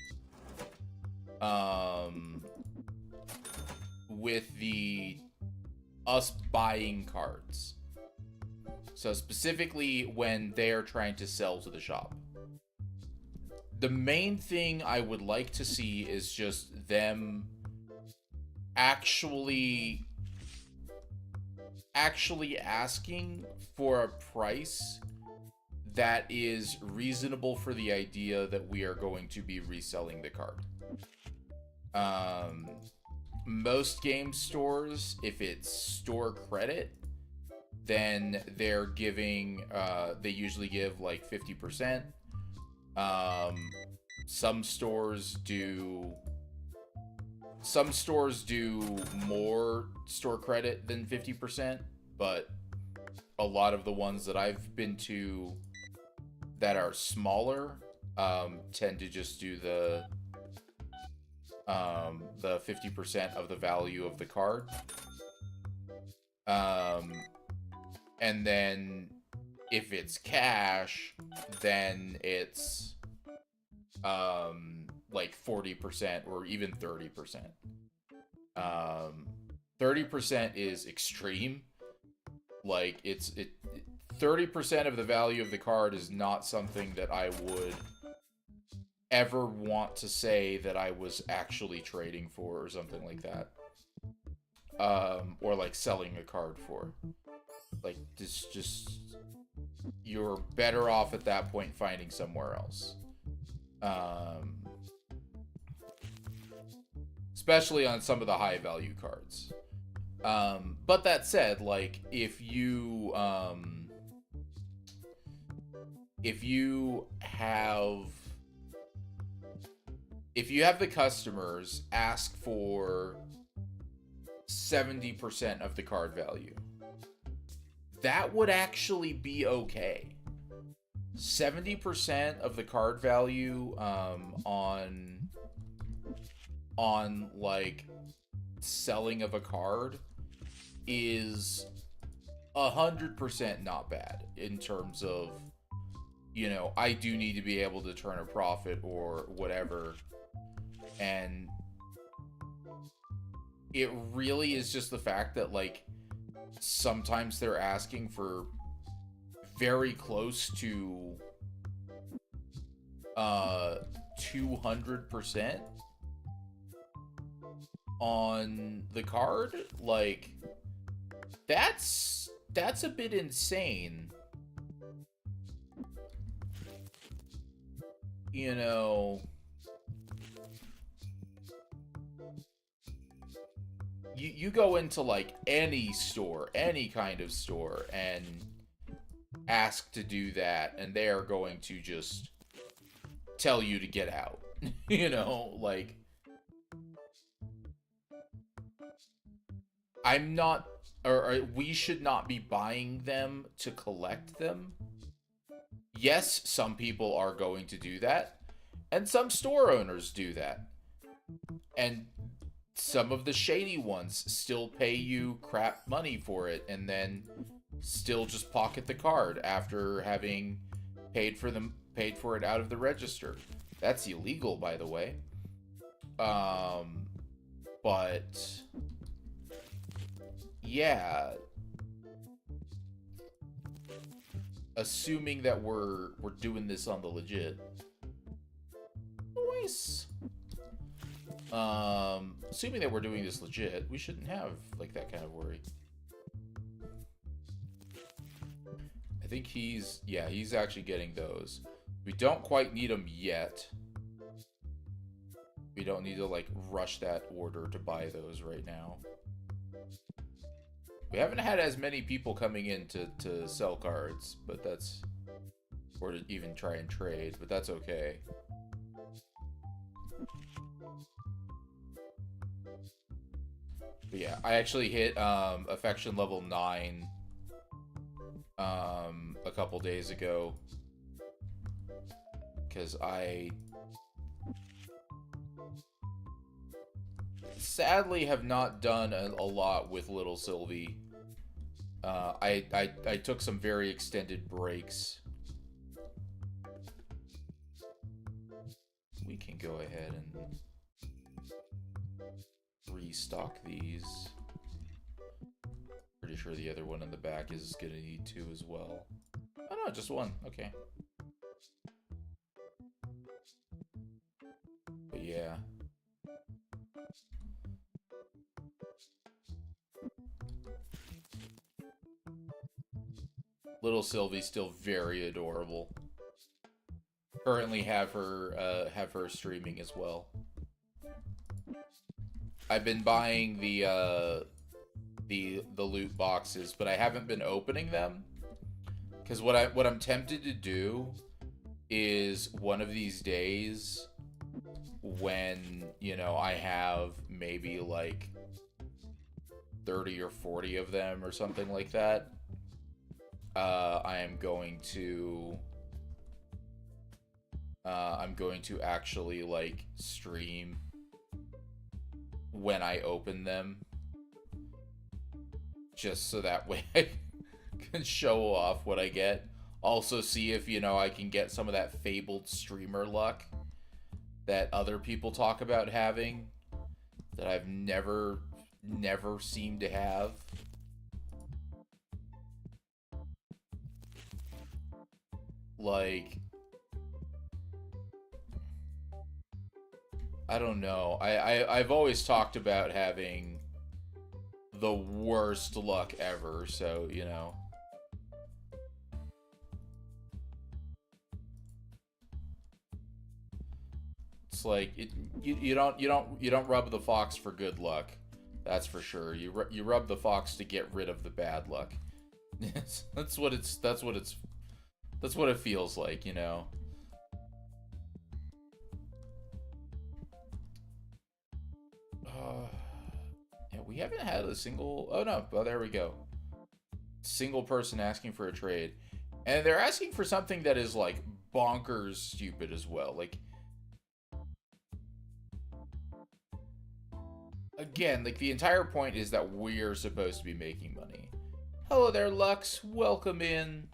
us buying cards. So specifically when they are trying to sell to the shop. The main thing I would like to see is just them actually asking for a price that is reasonable for the idea that we are going to be reselling the card. Most game stores, if it's store credit, then they're giving, they usually give like 50%. Some stores do more store credit than 50%, but a lot of the ones that I've been to that are smaller tend to just do the 50% of the value of the card. And then if it's cash, then it's like 40% or even 30%. 30% is extreme. Like 30% of the value of the card is not something that I would ever want to say that I was actually trading for or something like that. Or like selling a card for. Like this just, you're better off at that point finding somewhere else. Especially on some of the high value cards. But that said, like if you have the customers ask for 70% of the card value, that would actually be okay. 70% of the card value on like selling of a card is 100% not bad in terms of, you know, I do need to be able to turn a profit or whatever. And it really is just the fact that like sometimes they're asking for very close to 200% on the card. Like that's a bit insane, you know. you go into like any store, any kind of store, and ask to do that, and they are going to just tell you to get out. You know, like, I'm not, or we should not be buying them to collect them. Yes, some people are going to do that, and some store owners do that. And some of the shady ones still pay you crap money for it, and then still just pocket the card after having paid for it out of the register. That's illegal, by the way. But yeah, assuming that we're doing this on the legit. Nice. Assuming that we're doing this legit, we shouldn't have like that kind of worry. I think he's actually getting those. We don't quite need them yet. We don't need to like rush that order to buy those right now. We haven't had as many people coming in to sell cards, but that's, or to even try and trade, but that's okay. But yeah, I actually hit affection level 9 a couple days ago, because I sadly have not done a lot with little Sylvie. I took some very extended breaks. We can go ahead and restock these. Pretty sure the other one in the back is gonna need 2 as well. Oh no, just 1. Okay. But yeah. Little Sylvie's still very adorable. Currently have her streaming as well. I've been buying the loot boxes, but I haven't been opening them, because what I'm tempted to do is one of these days, when, you know, I have maybe like 30 or 40 of them or something like that, I am going to I'm going to actually like stream when I open them, just so that way I can show off what I get. Also see if, you know, I can get some of that fabled streamer luck that other people talk about having, that I've never seemed to have. Like, I don't know. I've always talked about having the worst luck ever, so, you know. It's like you don't rub the fox for good luck. That's for sure. You rub the fox to get rid of the bad luck. That's what it feels like, you know. Yeah, we haven't had a single... Oh, no. Oh, there we go. Single person asking for a trade. And they're asking for something that is, like, bonkers stupid as well. Like, again, like, the entire point is that we're supposed to be making money. Hello there, Lux. Welcome in.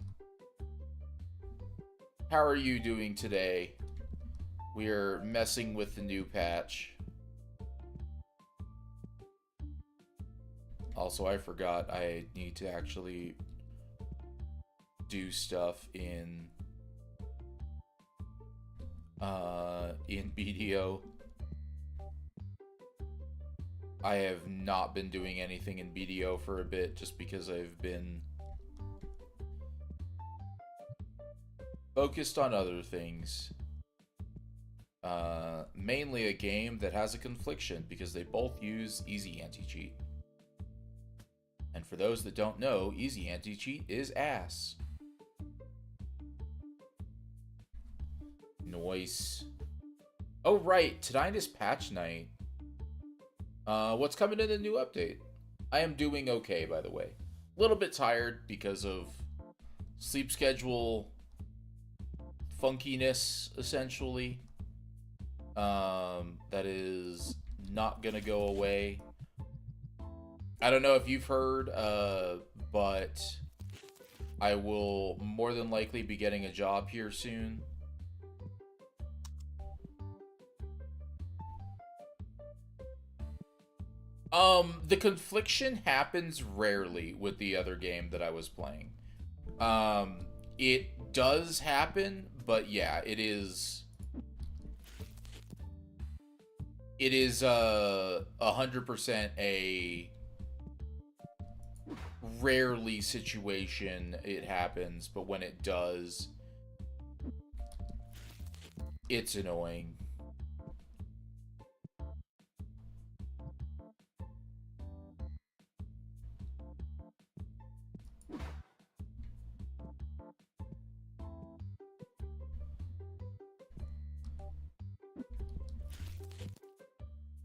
How are you doing today? We're messing with the new patch. Also, I forgot I need to actually do stuff in BDO. I have not been doing anything in BDO for a bit, just because I've been focused on other things. Mainly a game that has a confliction, because they both use easy anti-cheat. And for those that don't know, easy anti-cheat is ass. Nice. Oh, right. Tonight is patch night. What's coming in the new update? I am doing okay, by the way. A little bit tired because of sleep schedule funkiness, essentially. That is not gonna go away. I don't know if you've heard, but I will more than likely be getting a job here soon. The confliction happens rarely with the other game that I was playing. It does happen, but yeah, it is 100% a rarely situation it happens, but when it does, it's annoying.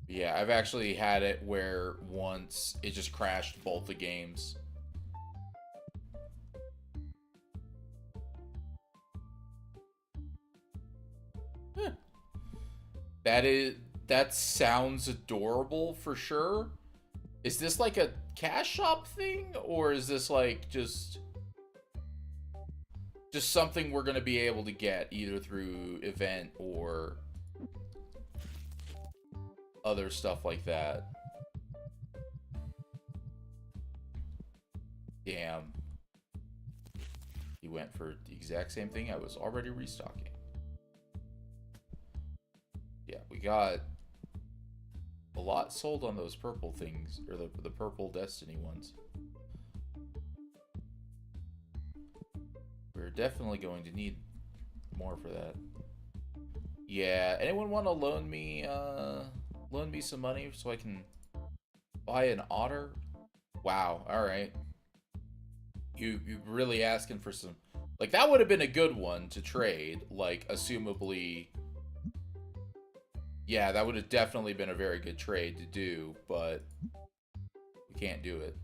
Yeah, I've actually had it where once it just crashed both the games. That sounds adorable for sure. Is this like a cash shop thing, or is this like just something we're gonna be able to get either through event or other stuff like that? Damn. He went for the exact same thing I was already restocking. Yeah, we got a lot sold on those purple things, or the purple Destiny ones. We're definitely going to need more for that. Yeah, anyone want to loan me some money so I can buy an otter? Wow, all right. You really asking for some, like, that would have been a good one to trade, like, assumably. Yeah, that would have definitely been a very good trade to do, but we can't do it.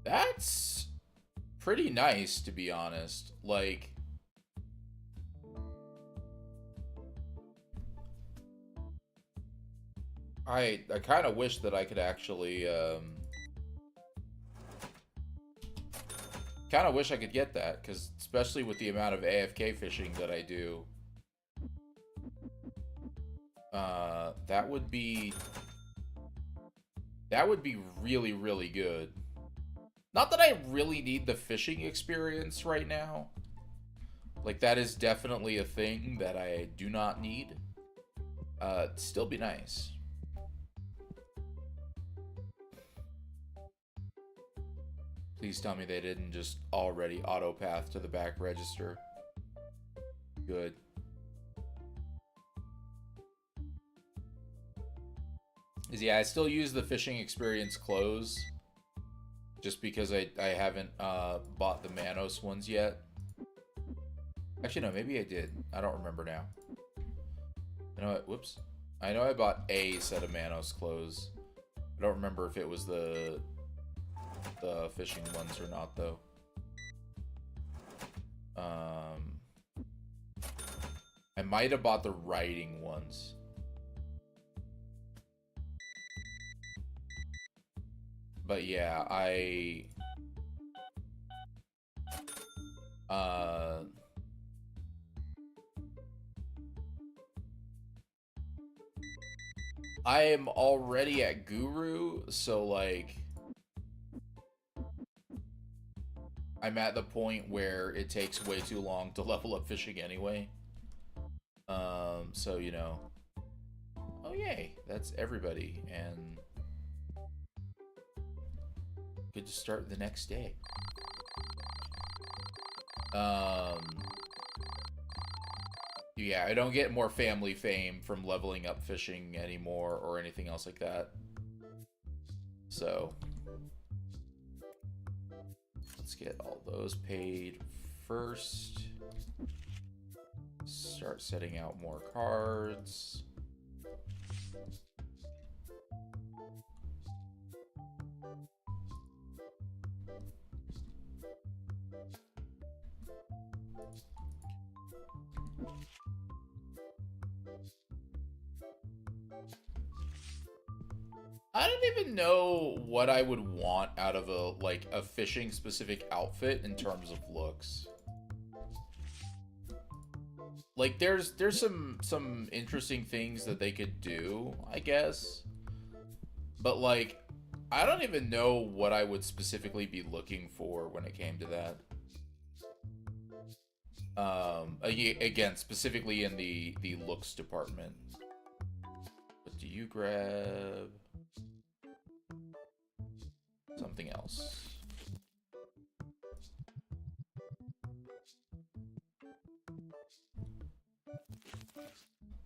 That's pretty nice, to be honest. Like, I kind of wish that I could actually, kind of wish I could get that, because especially with the amount of AFK fishing that I do, that would be really, really good. Not that I really need the fishing experience right now. Like, that is definitely a thing that I do not need. It'd still be nice. Please tell me they didn't just already auto-path to the back register. Good. Yeah, I still use the fishing experience clothes. Just because I haven't bought the Manos ones yet. Actually, no, maybe I did. I don't remember now. You know what? Whoops. I know I bought a set of Manos clothes. I don't remember if it was the fishing ones or not, though. I might have bought the riding ones. But yeah, I am already at Guru, so like I'm at the point where it takes way too long to level up fishing anyway. So you know. Oh yay, that's everybody, and good to start the next day. Yeah, I don't get more family fame from leveling up fishing anymore or anything else like that. So let's get all those paid first. Start setting out more cards. I don't even know what I would want out of a fishing specific outfit in terms of looks. Like there's some interesting things that they could do, I guess. But like I don't even know what I would specifically be looking for when it came to that. Again, specifically in the looks department. But do you grab something else?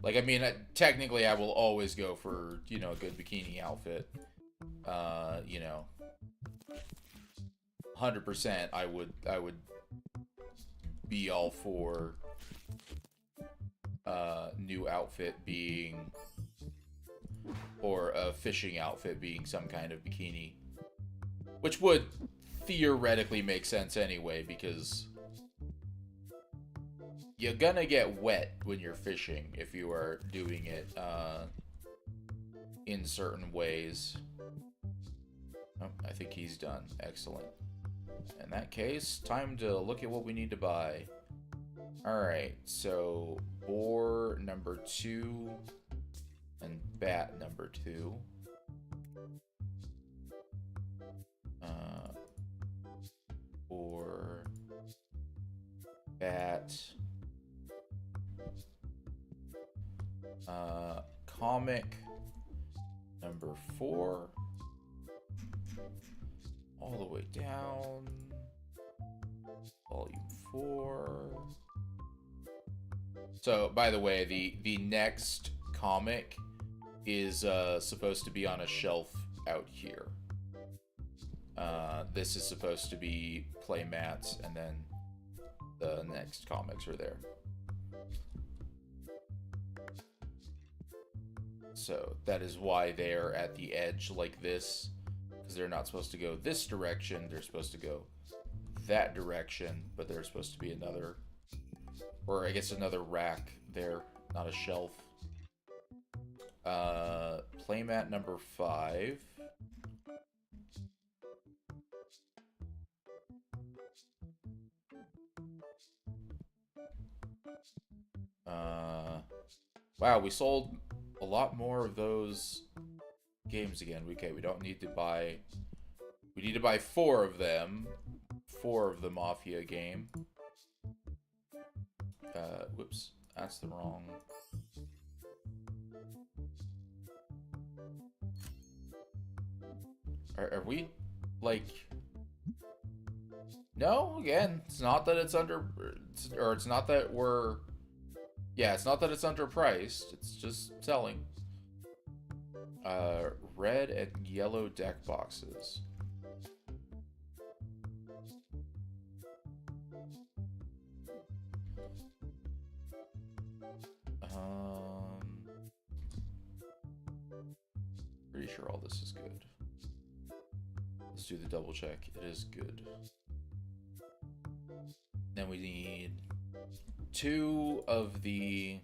Like, I mean, technically I will always go for, you know, a good bikini outfit. You know, 100% I would be all for new outfit being, or a fishing outfit being some kind of bikini. Which would theoretically make sense anyway, because you're gonna get wet when you're fishing if you are doing it in certain ways. Oh, I think he's done. Excellent. In that case, time to look at what we need to buy. Alright, so boar number 2 and bat number 2. Or bat, comic number 4, all the way down, volume 4. So, by the way, the next comic is supposed to be on a shelf out here. This is supposed to be play mats, and then the next comics are there. So that is why they're at the edge like this, because they're not supposed to go this direction, they're supposed to go that direction, but there's supposed to be another, or I guess another rack there, not a shelf. Playmat number 5. Wow, we sold a lot more of those games again. Okay, we don't need to buy... We need to buy 4 of them. 4 of the Mafia game. Whoops. That's the wrong... Are we, like... No, again, it's not that it's under... Or it's not that we're... Yeah, it's not that it's underpriced. It's just selling. Red and yellow deck boxes. Pretty sure all this is good. Let's do the double check. It is good. Then we need 2 of the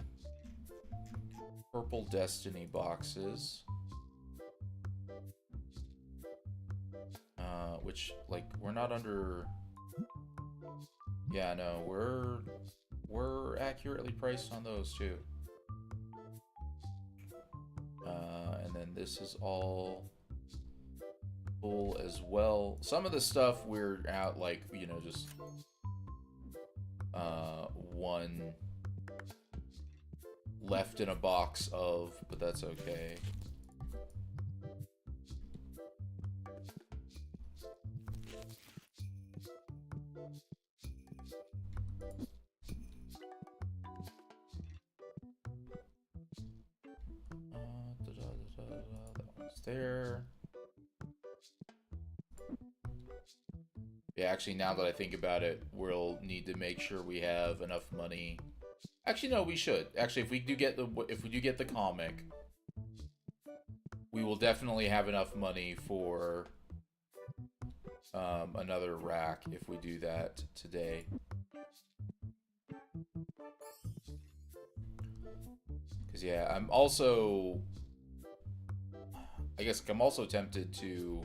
Purple Destiny boxes. Which, like, we're not under... Yeah, no, we're accurately priced on those too. And then this is all full as well. Some of the stuff we're out, like, you know, just... one left in a box of, but that's okay. there. Yeah, actually, now that I think about it, we'll need to make sure we have enough money. Actually, no, we should. Actually, if we do get the comic, we will definitely have enough money for another rack if we do that today. Because yeah, I guess I'm also tempted to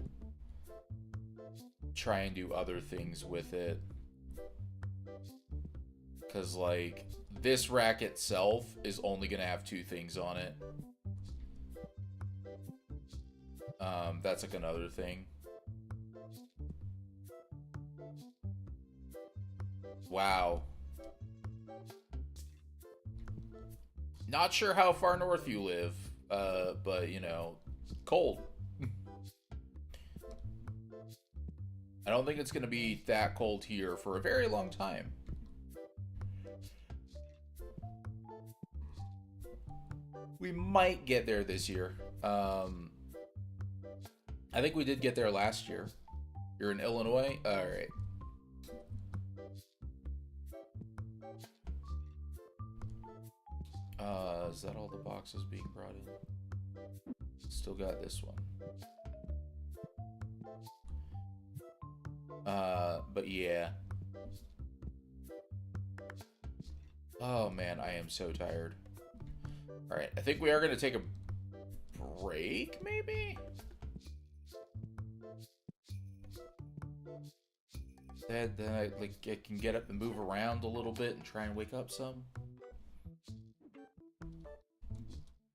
try and do other things with it. Because, like, this rack itself is only going to have 2 things on it. That's, like, another thing. Wow. Not sure how far north you live, but, you know, cold. I don't think it's going to be that cold here for a very long time. We might get there this year. I think we did get there last year. You're in Illinois? Alright. Is that all the boxes being brought in? Still got this one. But yeah. Oh man, I am so tired. Alright, I think we are going to take a break, maybe? Then I can get up and move around a little bit and try and wake up some.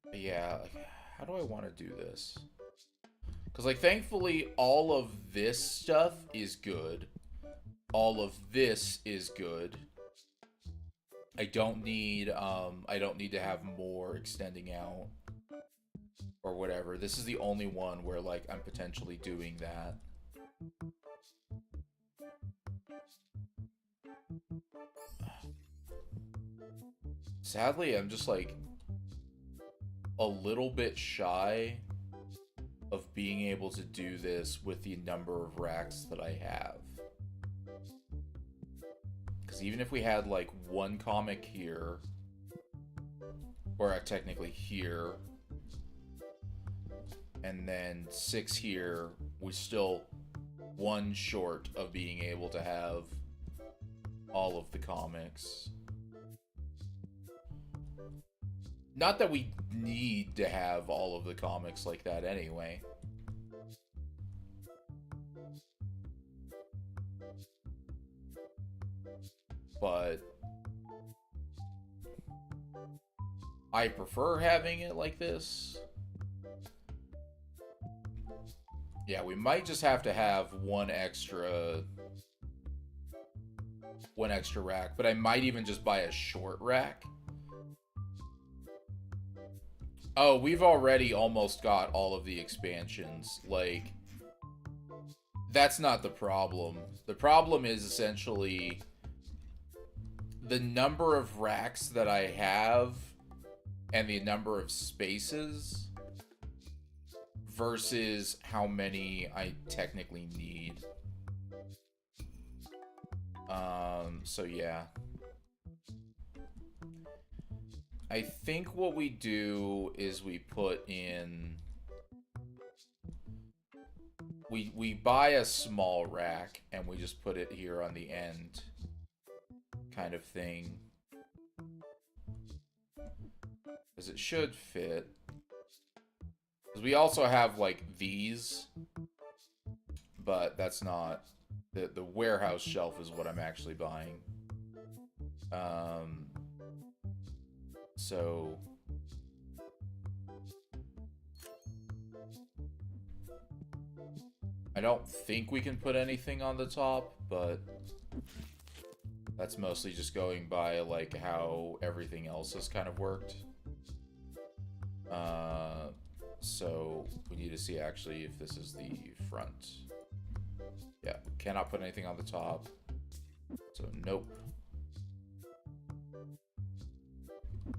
But yeah, like, how do I want to do this? Because, like, thankfully, all of this stuff is good. All of this is good. I don't need to have more extending out or whatever. This is the only one where, like, I'm potentially doing that. Sadly, I'm just, like, a little bit shy of being able to do this with the number of racks that I have. Because even if we had, like, 1 comic here, or technically here, and then 6 here, we're still 1 short of being able to have all of the comics. Not that we need to have all of the comics like that anyway. But I prefer having it like this. Yeah, we might just have to have one extra rack, but I might even just buy a short rack. Oh, we've already almost got all of the expansions. Like, that's not the problem. The problem is essentially the number of racks that I have and the number of spaces versus how many I technically need. So yeah. I think what we do is we put in... We buy a small rack and we just put it here on the end, kind of thing. Because it should fit. Because we also have, like, these. But that's not... The warehouse shelf is what I'm actually buying. So... I don't think we can put anything on the top, but... that's mostly just going by, like, how everything else has kind of worked. So we need to see actually if this is the front. Yeah, cannot put anything on the top. So nope.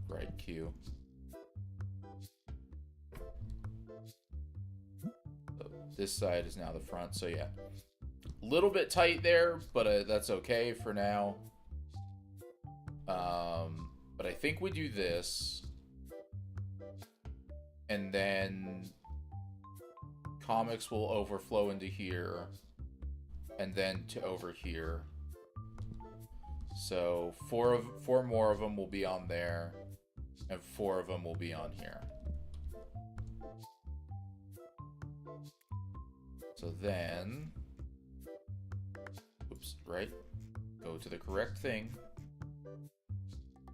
Right, Q. This side is now the front, so yeah. A little bit tight there, but that's okay for now. But I think we do this. And then comics will overflow into here. And then to over here. So four more of them will be on there. And 4 of them will be on here. So then, oops, right? Go to the correct thing.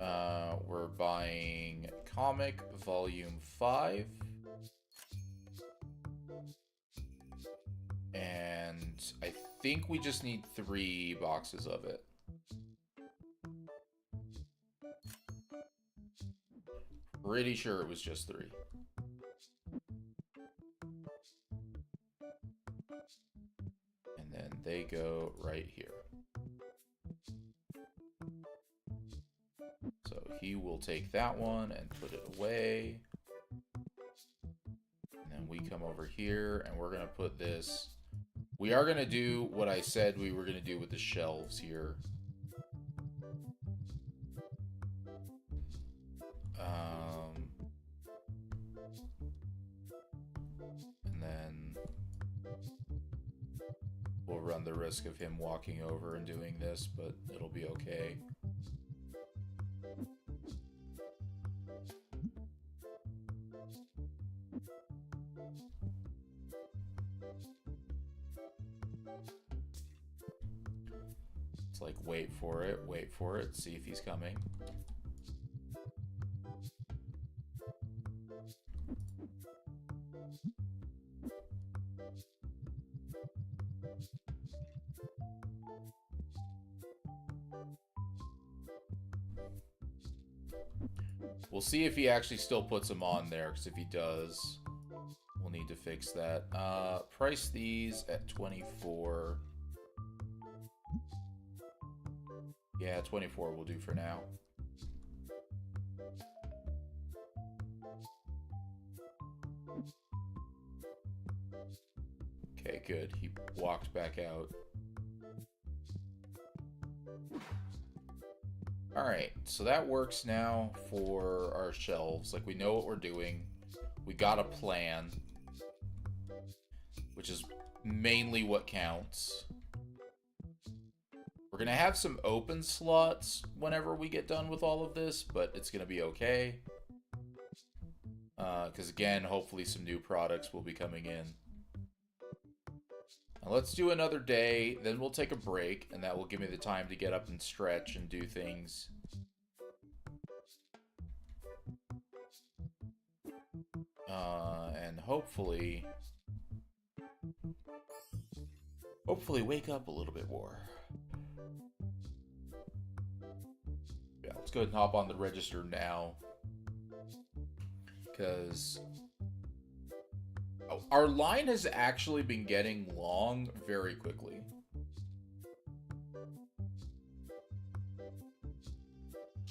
We're buying Comic Volume 5. And I think we just need 3 boxes of it. Pretty sure it was just 3. And then they go right here. So he will take that one and put it away. And then we come over here and we're going to put this. We are going to do what I said we were going to do with the shelves here. And then we'll run the risk of him walking over and doing this, but it'll be okay. It's like wait for it, see if he's coming. We'll see if he actually still puts them on there, because if he does, we'll need to fix that. Price these at 24. Yeah, 24 will do for now. Okay, good. He walked back out. Alright, so that works now for our shelves. Like, we know what we're doing. We got a plan, which is mainly what counts. We're going to have some open slots whenever we get done with all of this, but it's going to be okay. Because, again, hopefully some new products will be coming in. Now let's do another day, then we'll take a break, and that will give me the time to get up and stretch and do things. And hopefully wake up a little bit more. Yeah, let's go ahead and hop on the register now. Because our line has actually been getting long very quickly.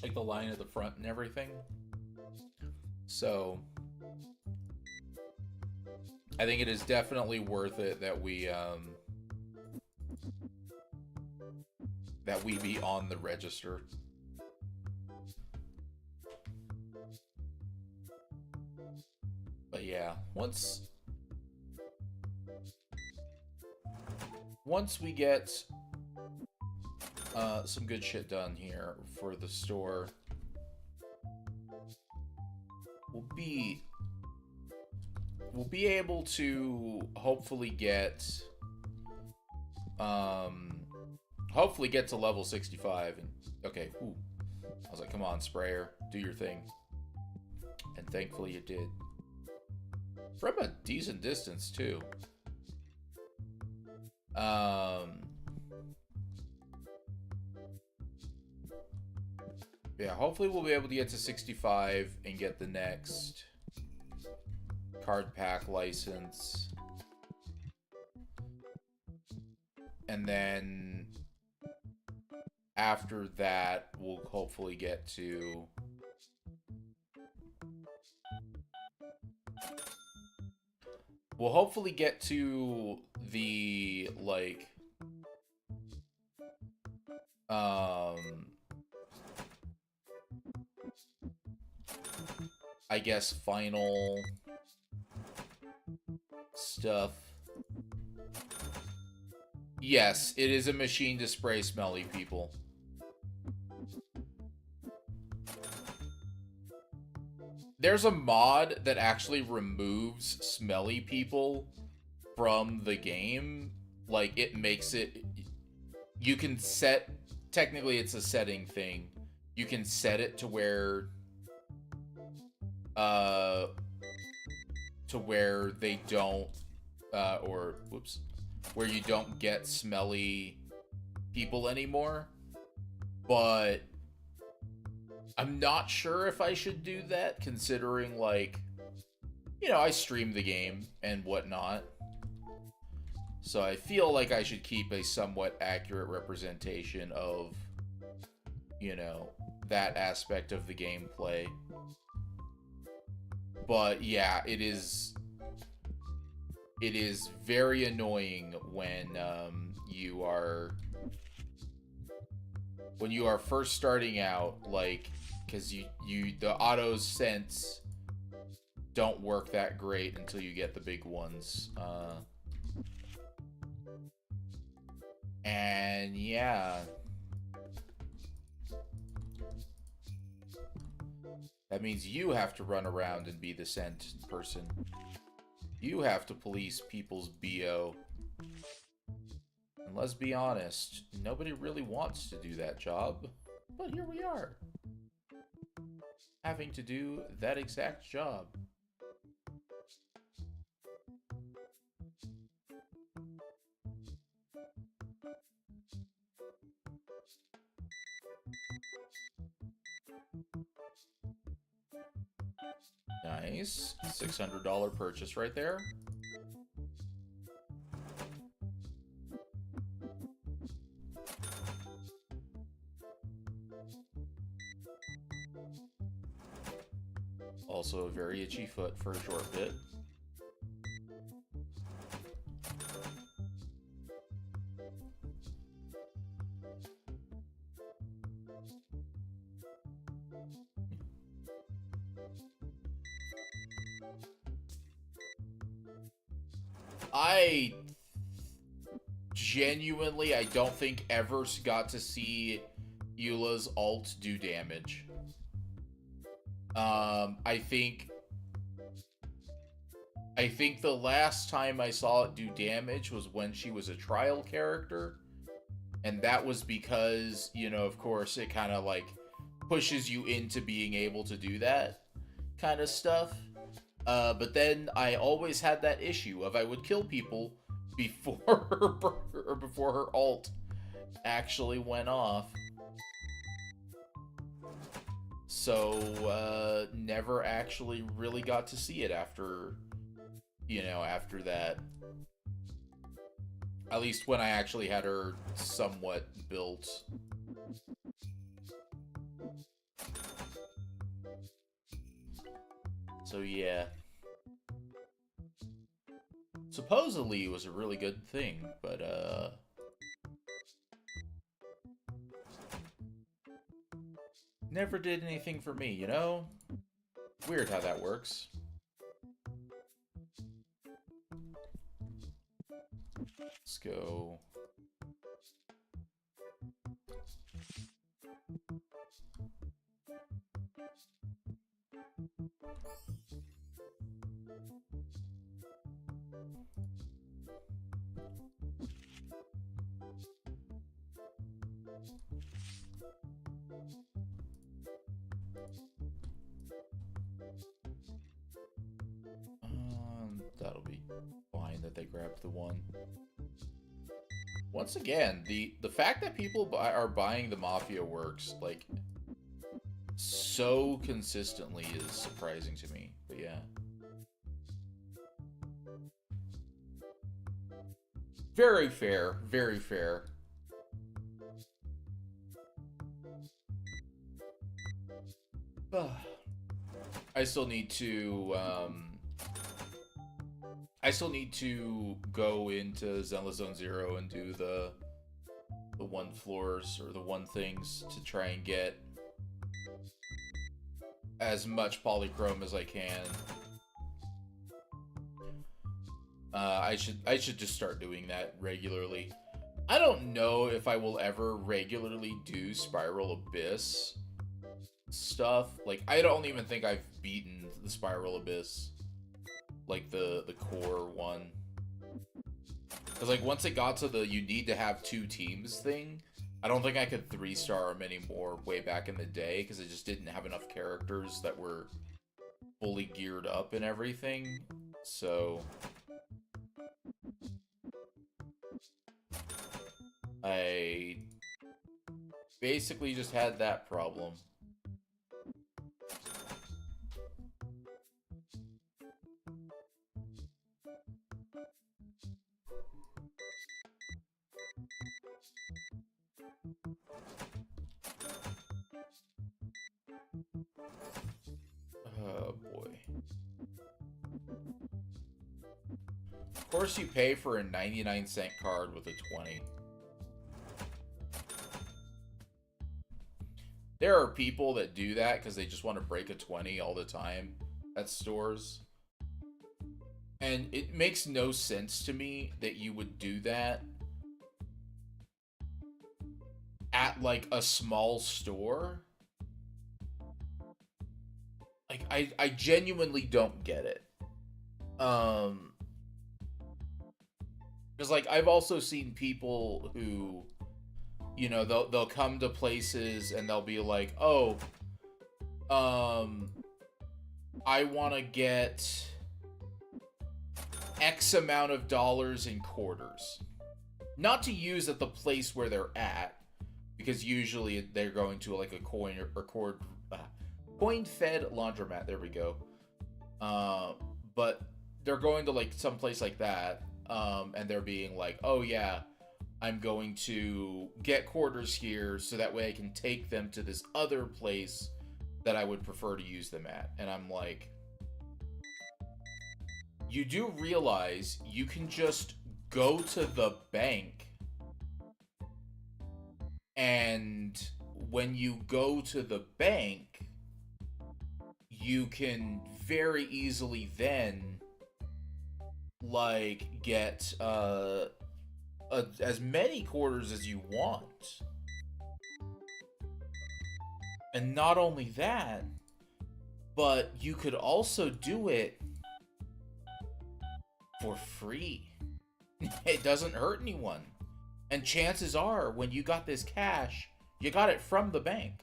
Like the line at the front and everything. So I think it is definitely worth it that we be on the register. But yeah, once we get some good shit done here for the store, we'll be able to hopefully get to level 65. And okay, whew. I was like, come on, sprayer, do your thing. And thankfully it did. From a decent distance too. Yeah, hopefully we'll be able to get to 65 and get the next card pack license. And then after that, we'll hopefully get to we'll hopefully get to the, like, I guess final stuff. Yes, it is a machine to spray smelly people. There's a mod that actually removes smelly people from the game. Like, it makes it... You can set... Technically, it's a setting thing. You can set it to where... to where they don't... whoops. Where you don't get smelly people anymore. But... I'm not sure if I should do that, considering, like, you know, I stream the game and whatnot. So I feel like I should keep a somewhat accurate representation of, you know, that aspect of the gameplay. But yeah, it is very annoying when you are first starting out, like, because the auto scents don't work that great until you get the big ones. And yeah. That means you have to run around and be the scent person. You have to police people's BO. And let's be honest, nobody really wants to do that job. But here we are, having to do that exact job. Nice. $600 purchase right there. Also a very itchy foot for a short bit. I genuinely, I don't think ever got to see Eula's ult do damage. I think the last time I saw it do damage was when she was a trial character. And that was because, you know, of course, it kind of, like, pushes you into being able to do that kind of stuff. But then I always had that issue of I would kill people before her ult actually went off. So, never actually really got to see it after, you know, after that. At least when I actually had her somewhat built. So, yeah. Supposedly it was a really good thing, but, never did anything for me, you know? Weird how that works. Let's go. That'll be fine that they grabbed the one. Once again, the fact that people are buying the Mafia works, like, so consistently is surprising to me. But yeah. Very fair. Very fair. I still need to I still need to go into Zenless Zone Zero and do the one floors or the one things to try and get as much polychrome as I can. I should just start doing that regularly. I don't know if I will ever regularly do Spiral Abyss stuff. Like, I don't even think I've beaten the Spiral Abyss, like the core one. Because, like, once it got to the you need to have 2 teams thing, I don't think I could 3-star them anymore way back in the day, because I just didn't have enough characters that were fully geared up and everything. So I basically just had that problem. Oh boy. Of course you pay for a 99-cent card with a 20. There are people that do that because they just want to break a 20 all the time at stores. And it makes no sense to me that you would do that at, like, a small store. Like, I genuinely don't get it. Because, like, I've also seen people who, you know, they'll come to places and they'll be like, oh, I want to get X amount of dollars in quarters. Not to use at the place where they're at, because usually they're going to, like, a coin or coin-fed laundromat. There we go. But they're going to, like, some place like that, and they're being like, oh yeah, I'm going to get quarters here so that way I can take them to this other place that I would prefer to use them at. And I'm like, you do realize you can just go to the bank, and when you go to the bank, you can very easily then, like, get as many quarters as you want. And not only that, but you could also do it for free. It doesn't hurt anyone. And chances are, when you got this cash, you got it from the bank.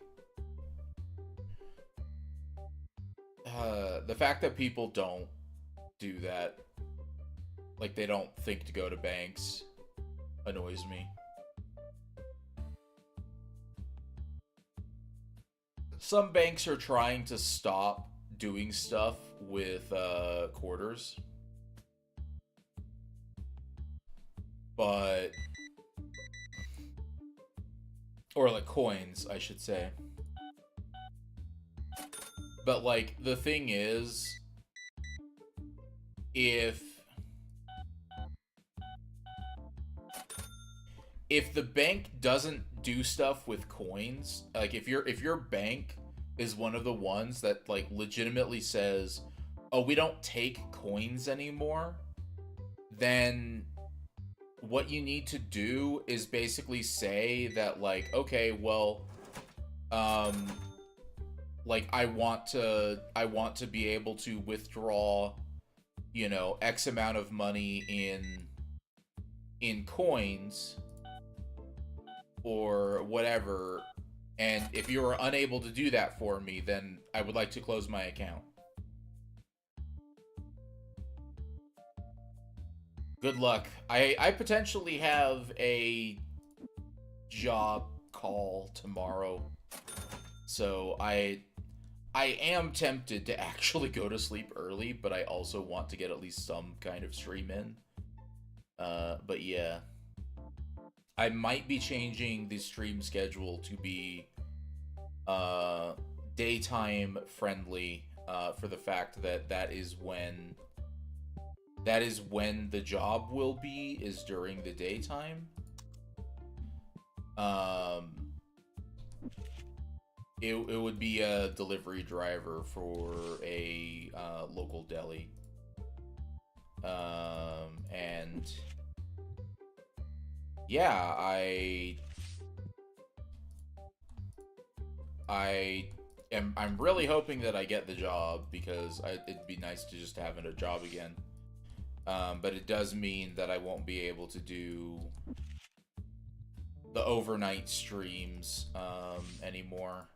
The fact that people don't do that, like, they don't think to go to banks, annoys me. Some banks are trying to stop doing stuff with quarters, but, or like coins, I should say. But, like, the thing is, if the bank doesn't do stuff with coins, like, if your bank is one of the ones that, like, legitimately says, oh, we don't take coins anymore, then what you need to do is basically say that, like, okay, well, like, I want to be able to withdraw, you know, X amount of money in coins or whatever, and if you're unable to do that for me, then I would like to close my account. Good luck. I potentially have a job call tomorrow, so I am tempted to actually go to sleep early, but I also want to get at least some kind of stream in. But yeah. I might be changing the stream schedule to be daytime friendly, for the fact that that that is when the job will be, is during the daytime. It would be a delivery driver for a local deli. And yeah, I'm really hoping that I get the job, because it'd be nice to just have a job again. But it does mean that I won't be able to do the overnight streams anymore.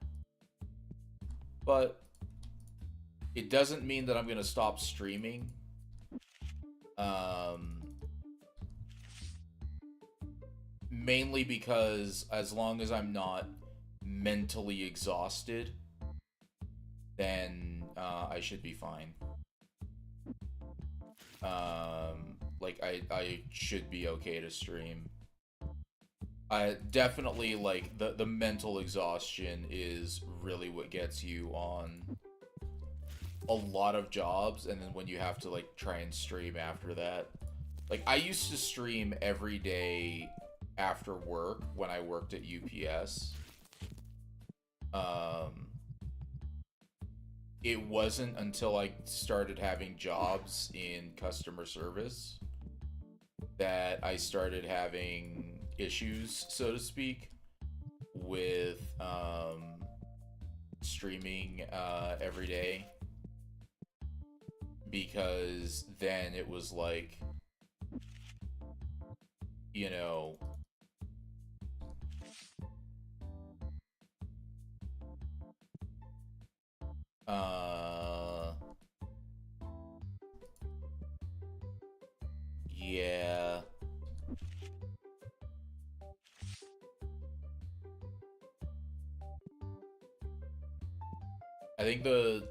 But it doesn't mean that I'm gonna stop streaming. Mainly because as long as I'm not mentally exhausted, then I should be fine. Like I should be okay to stream. I definitely, like, the mental exhaustion is really what gets you on a lot of jobs, and then when you have to, like, try and stream after that. Like, I used to stream every day after work when I worked at UPS. It wasn't until I started having jobs in customer service that I started having issues, so to speak, with streaming every day, because then it was like, you know, yeah. I think I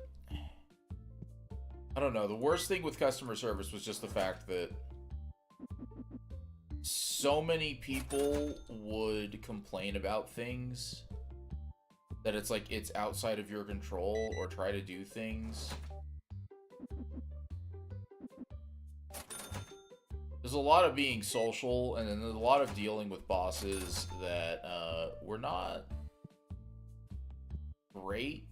don't know, the worst thing with customer service was just the fact that so many people would complain about things that it's like it's outside of your control, or try to do things. There's a lot of being social, and then there's a lot of dealing with bosses that were not great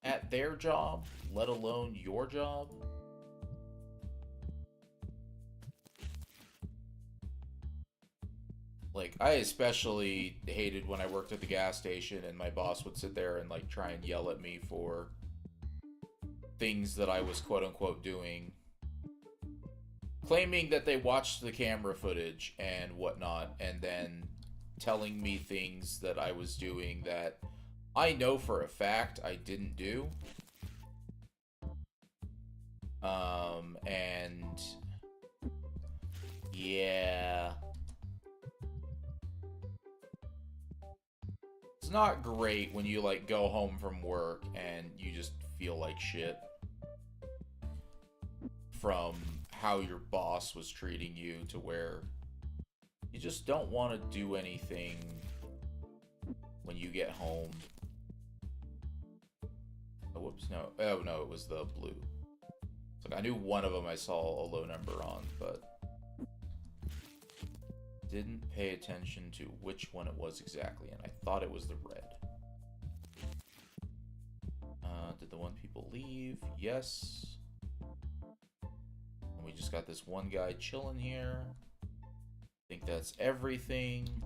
at their job, let alone your job. Like, I especially hated when I worked at the gas station and my boss would sit there and, like, try and yell at me for things that I was quote-unquote doing, claiming that they watched the camera footage and whatnot, and then telling me things that I was doing that I know for a fact I didn't do. And yeah, it's not great when you, like, go home from work and you just feel like shit from how your boss was treating you, to where you just don't want to do anything when you get home. Oh, whoops, no. Oh, no, it was the blue. It's like, I knew one of them I saw a low number on, but didn't pay attention to which one it was exactly, and I thought it was the red. Did the one people leave? Yes. And we just got this one guy chilling here. I think that's everything.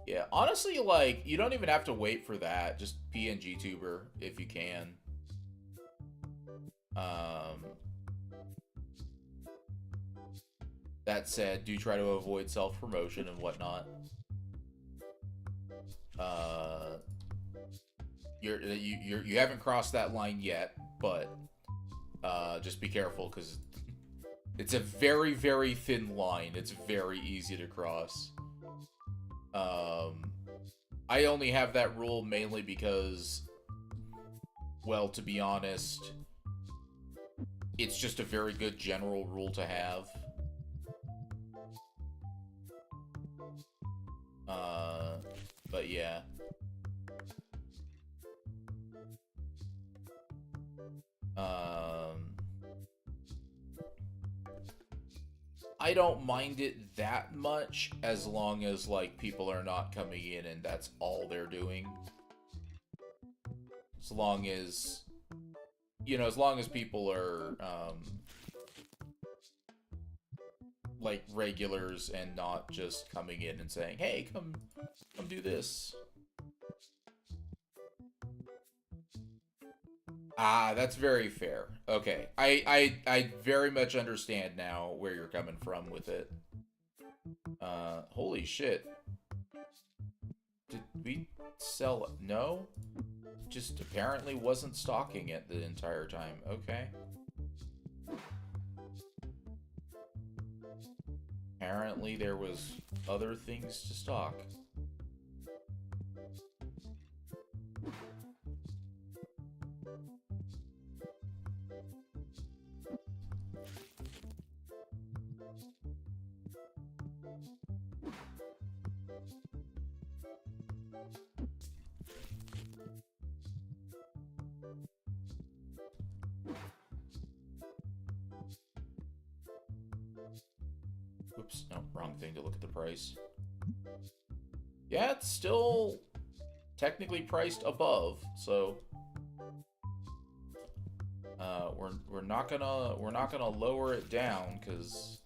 Yeah, honestly, like, you don't even have to wait for that. Just PNG tuber if you can. That said, do try to avoid self-promotion and whatnot. You haven't crossed that line yet, but just be careful, because it's a very, very thin line. It's very easy to cross. I only have that rule mainly because, well, to be honest, it's just a very good general rule to have. But yeah. I don't mind it that much as long as like people are not coming in and that's all they're doing. As long as, you know, as long as people are like regulars and not just coming in and saying, "Hey, come do this." Ah, that's very fair. Okay. I very much understand now where you're coming from with it. Holy shit. Did we sell it? No? Just apparently wasn't stocking it the entire time. Okay. Apparently there was other things to stock. Oops, no, wrong thing to look at the price. Yeah, it's still technically priced above, so we're not gonna lower it down because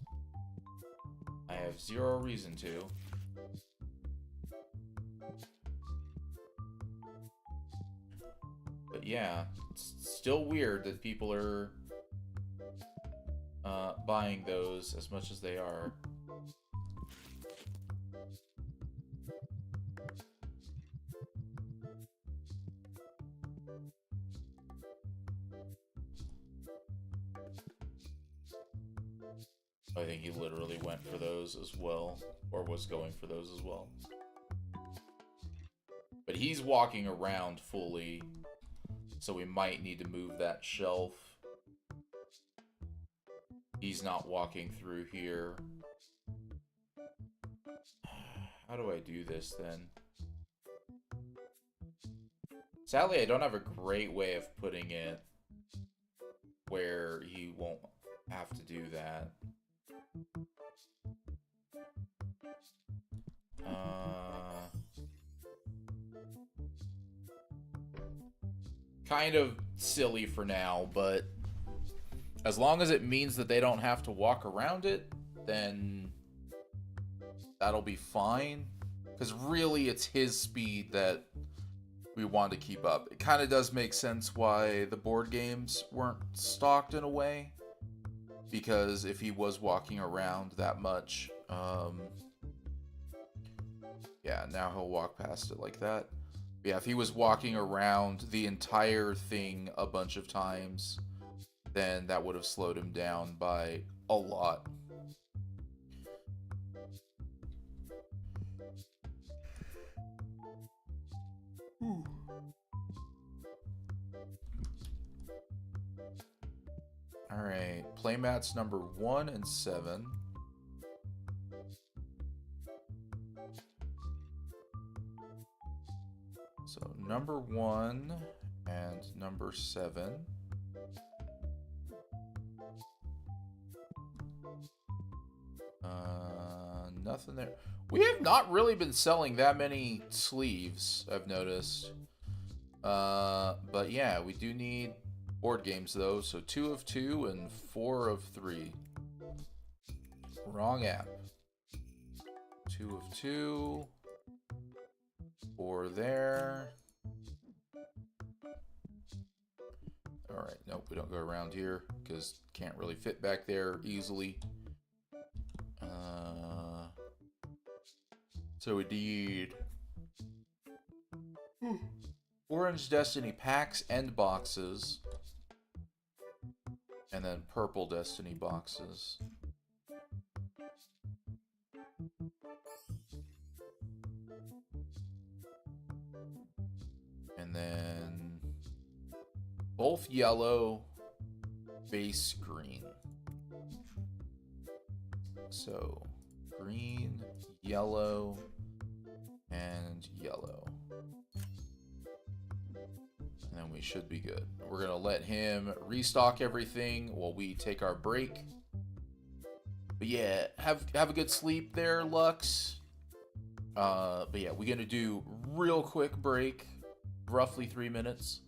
I have zero reason to. But yeah, it's still weird that people are buying those as much as they are. I think he literally went for those as well, or was going for those as well. But he's walking around fully, so we might need to move that shelf. He's not walking through here. How do I do this then? Sadly, I don't have a great way of putting it where he won't have to do that. Kind of silly for now, but as long as it means that they don't have to walk around it, then that'll be fine. Because really, it's his speed that we want to keep up. It kind of does make sense why the board games weren't stocked in a way. Because if he was walking around that much, yeah, now he'll walk past it like that. Yeah, if he was walking around the entire thing a bunch of times, then that would have slowed him down by a lot. Alright, playmats number 1 and 7. So number 1 and number 7. Nothing there. We have not really been selling that many sleeves, I've noticed. But yeah, we do need board games though. So 2 of 2 and 4 of 3. Wrong app. 2 of 2. 4 there. Alright, nope, we don't go around here because can't really fit back there easily. So we need Orange Destiny packs and boxes, and then purple Destiny boxes. And then both yellow, base green. So green, yellow, and yellow. And then we we should be good. We're gonna let him restock everything while we take our break. But yeah, have a good sleep there, Lux. But yeah, we're gonna do real quick break, roughly 3 minutes.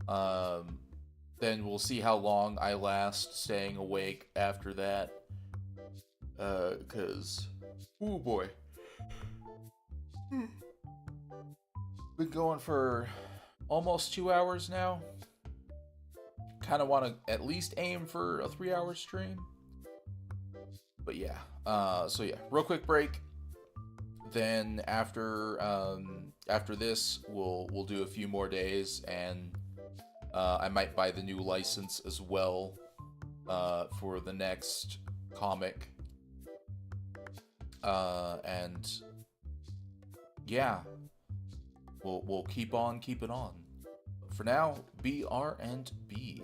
Then we'll see how long I last staying awake after that. Cause, oh boy, been going for almost 2 hours now. Kind of want to at least aim for a 3-hour stream. But yeah, so yeah, real quick break. Then after this, we'll do a few more days, and I might buy the new license as well for the next comic. And yeah, we'll keep on keeping on. For now, BR and B.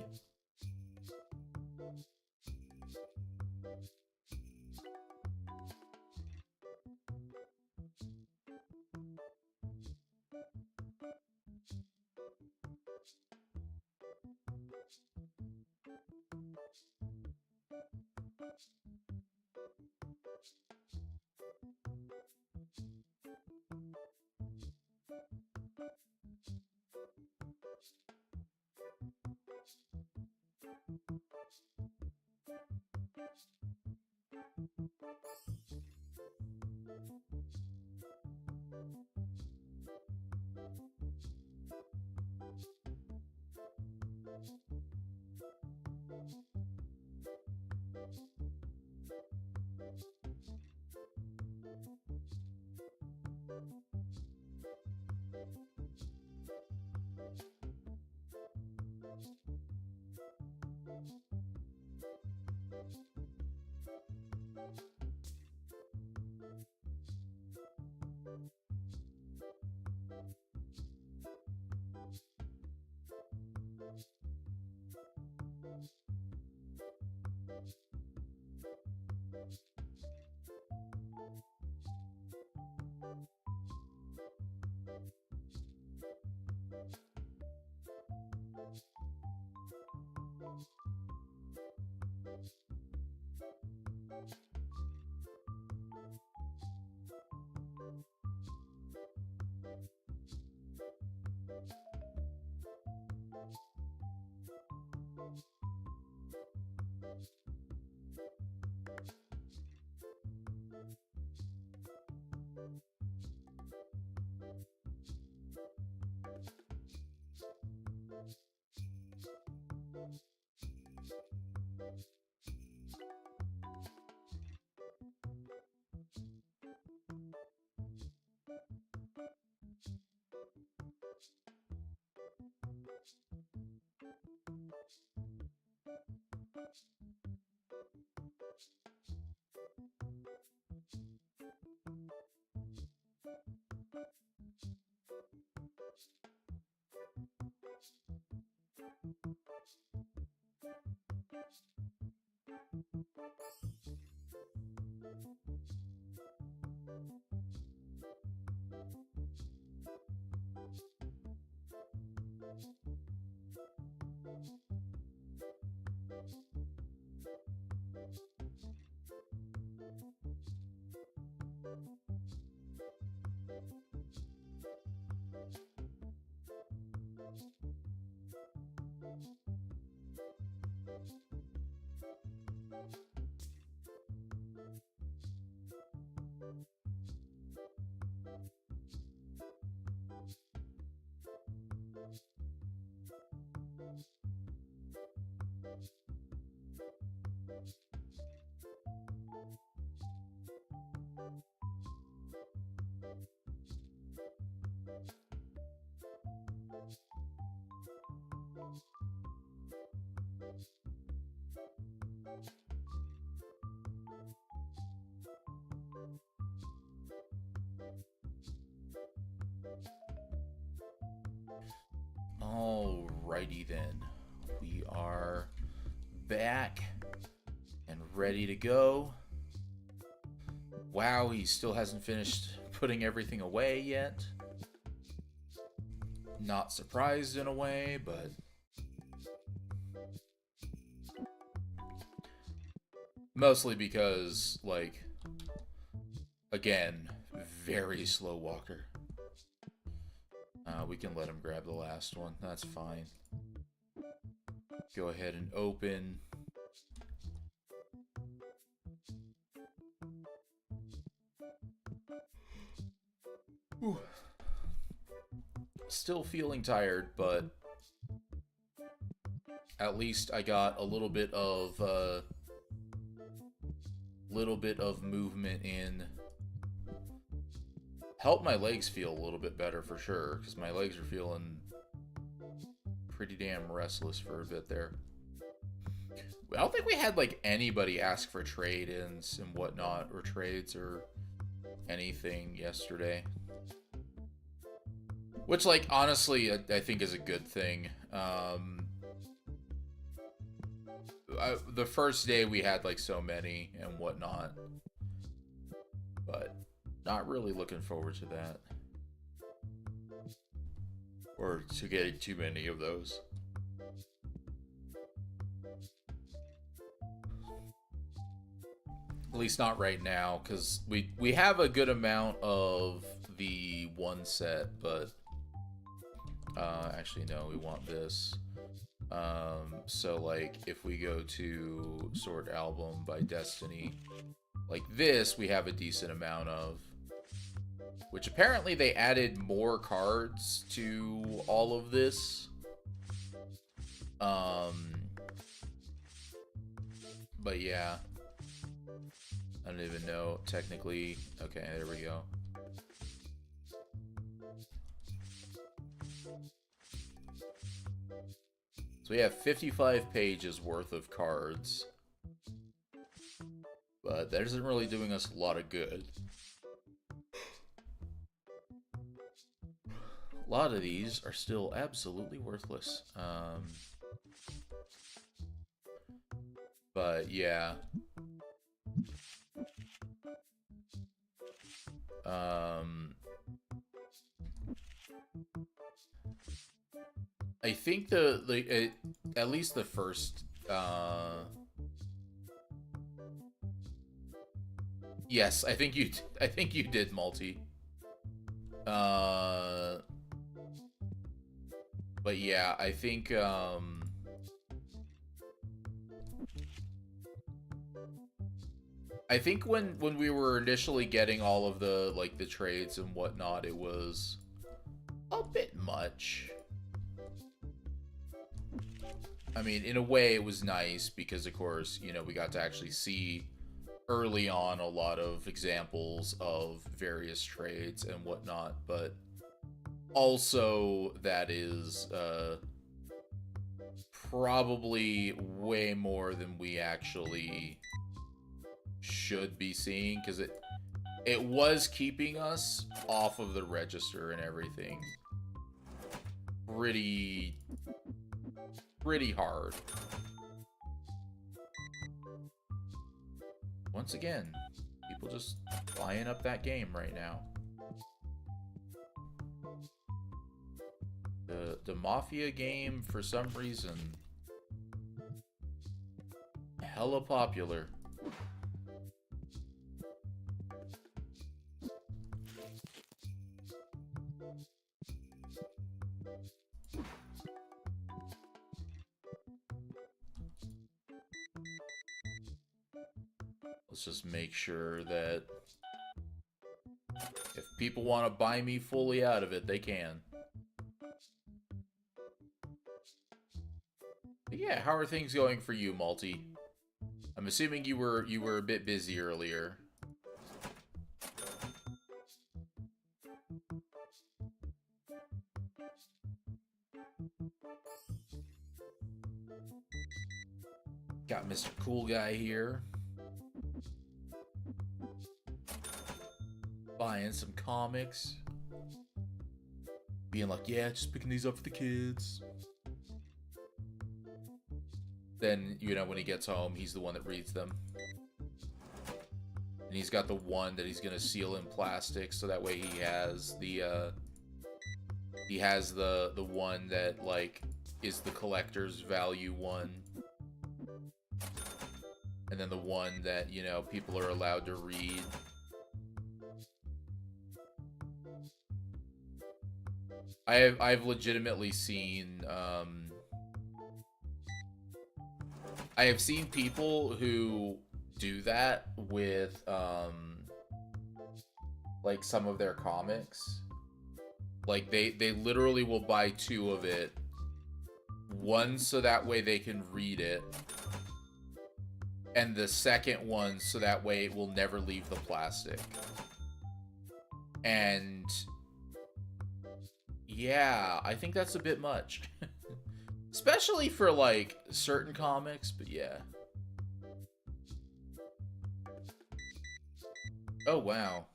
Alrighty then, we are back and ready to go. Wow, he still hasn't finished putting everything away yet. Not surprised in a way, but mostly because, like, again, very slow walker. We can let him grab the last one. That's fine. Go ahead and open. Whew. Still feeling tired, but at least I got a little bit of movement in. Helped my legs feel a little bit better for sure, because my legs are feeling pretty damn restless for a bit there. I don't think we had like anybody ask for trade-ins and whatnot, or trades or anything yesterday. Which, like, honestly, I think is a good thing. The first day we had like so many and whatnot, but not really looking forward to that, or to getting too many of those. At least not right now, because we have a good amount of the one set, but actually no, we want this. So like if we go to Sword Album by Destiny, like this we have a decent amount of, which apparently they added more cards to all of this. But yeah, I don't even know technically. Okay, there we go. So we have 55 pages worth of cards, but that isn't really doing us a lot of good. A lot of these are still absolutely worthless. But yeah. I think at least the first yes, I think you did, Multi. But yeah, I think when we were initially getting all of the like the trades and whatnot, it was a bit much. I mean, in a way it was nice because of course, you know, we got to actually see early on a lot of examples of various trades and whatnot, but also that is probably way more than we actually should be seeing, because it was keeping us off of the register and everything pretty hard. Once again, people just buying up that game right now. The Mafia game, for some reason, hella popular. Let's just make sure that if people want to buy me fully out of it, they can. But yeah, how are things going for you, Multi? I'm assuming you were a bit busy earlier. Got Mr. Cool Guy here. Buying some comics. Being like, yeah, just picking these up for the kids. Then, you know, when he gets home, he's the one that reads them. And he's got the one that he's gonna seal in plastic, so that way he has the He has the one that like is the collector's value one, and then the one that, you know, people are allowed to read. I've legitimately seen I have seen people who do that with like some of their comics. Like they literally will buy 2 of it. One so that way they can read it, and the second one so that way it will never leave the plastic. And yeah, I think that's a bit much. Especially for like certain comics, but yeah. Oh wow.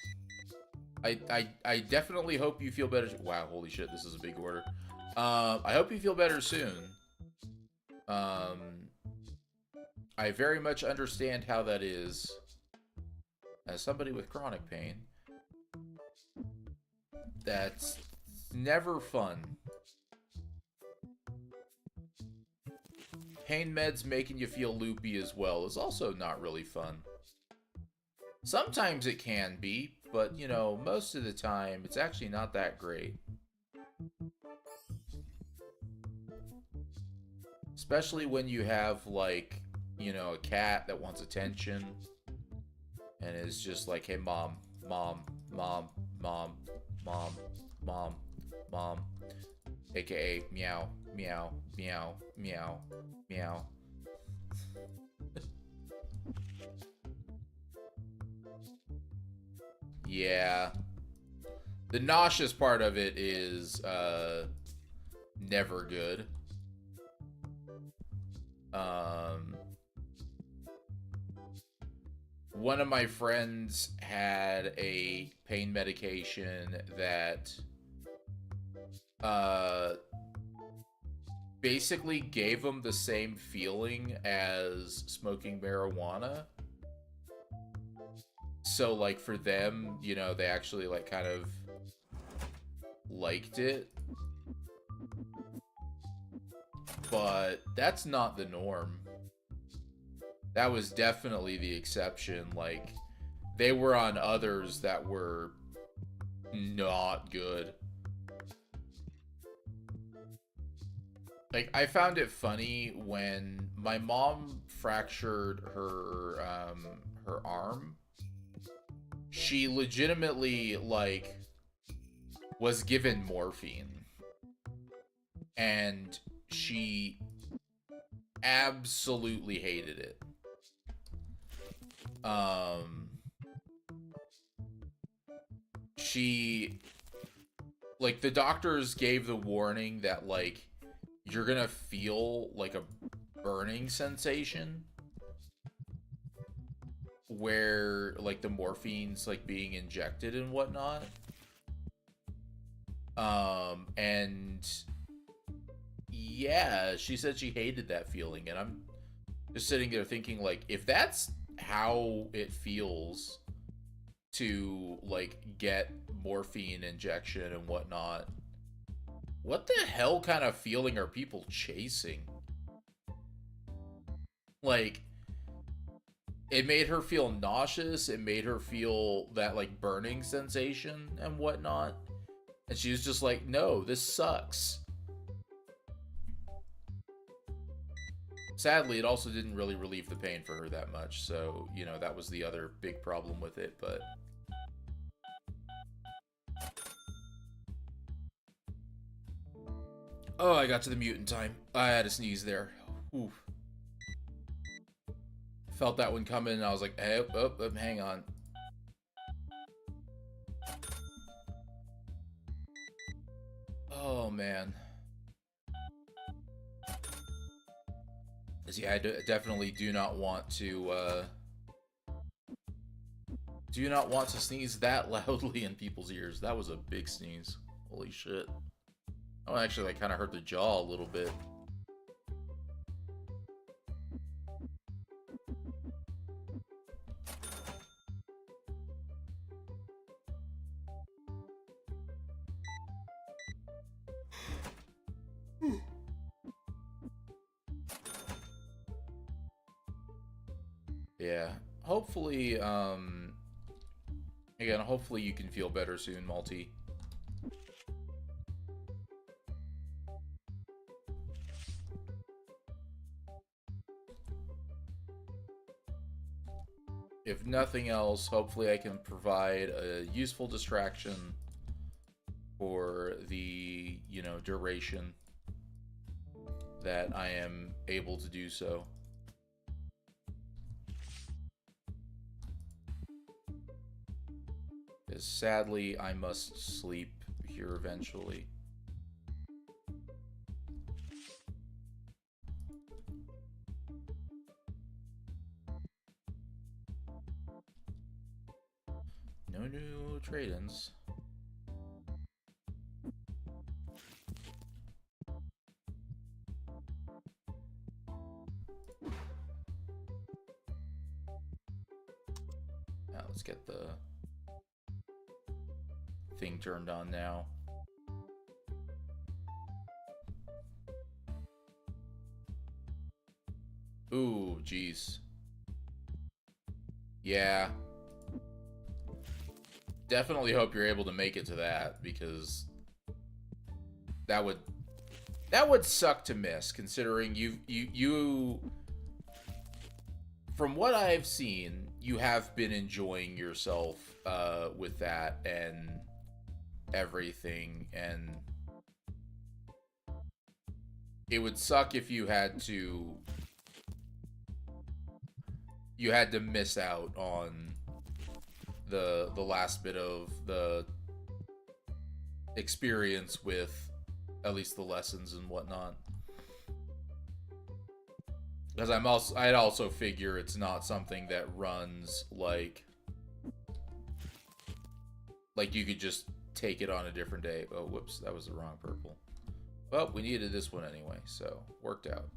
I definitely hope you feel better. Wow, holy shit, this is a big order. I hope you feel better soon. I very much understand how that is. As somebody with chronic pain, that's never fun. Pain meds making you feel loopy as well is also not really fun. Sometimes it can be, but, you know, most of the time, it's actually not that great. Especially when you have, like, you know, a cat that wants attention and is just like, hey, mom, mom, mom, mom, mom, mom, mom, aka meow, meow, meow, meow, meow. Yeah. The nauseous part of it is never good. One of my friends had a pain medication that basically gave him the same feeling as smoking marijuana. So, like, for them, you know, they actually, like, kind of liked it. But that's not the norm. That was definitely the exception. Like, they were on others that were not good. Like, I found it funny when my mom fractured her, her arm. She legitimately, like, was given morphine. And she absolutely hated it. She, like, the doctors gave the warning that, like, you're gonna feel, like, a burning sensation where, like, the morphine's, like, being injected and whatnot. And yeah, she said she hated that feeling, and I'm just sitting there thinking, like, if that's how it feels to, like, get morphine injection and whatnot, what the hell kind of feeling are people chasing? Like, it made her feel nauseous, it made her feel that, like, burning sensation and whatnot, and she was just like, no, this sucks. Sadly, it also didn't really relieve the pain for her that much, so, you know, that was the other big problem with it, but... Oh, I got to the mutant time. I had to sneeze there. Oof. Felt that one coming, and I was like, hey, hang on. Oh, man. Yeah, I definitely do not want to sneeze that loudly in people's ears. That was a big sneeze. Holy shit. Oh, actually, that kind of hurt the jaw a little bit. Yeah. Hopefully, again, hopefully you can feel better soon, Malty. If nothing else, hopefully I can provide a useful distraction for the, you know, duration that I am able to do so. Because sadly, I must sleep here eventually. No new trade-ins. Now let's get the thing turned on now. Ooh, jeez. Yeah. Definitely hope you're able to make it to that, because that would suck to miss, considering you from what I've seen, you have been enjoying yourself with that and everything, and it would suck if you had to miss out on the last bit of the experience with at least the lessons and whatnot. Because I'd also figure it's not something that runs like you could just take it on a different day. Oh, whoops, that was the wrong purple. Well, we needed this one anyway, so worked out.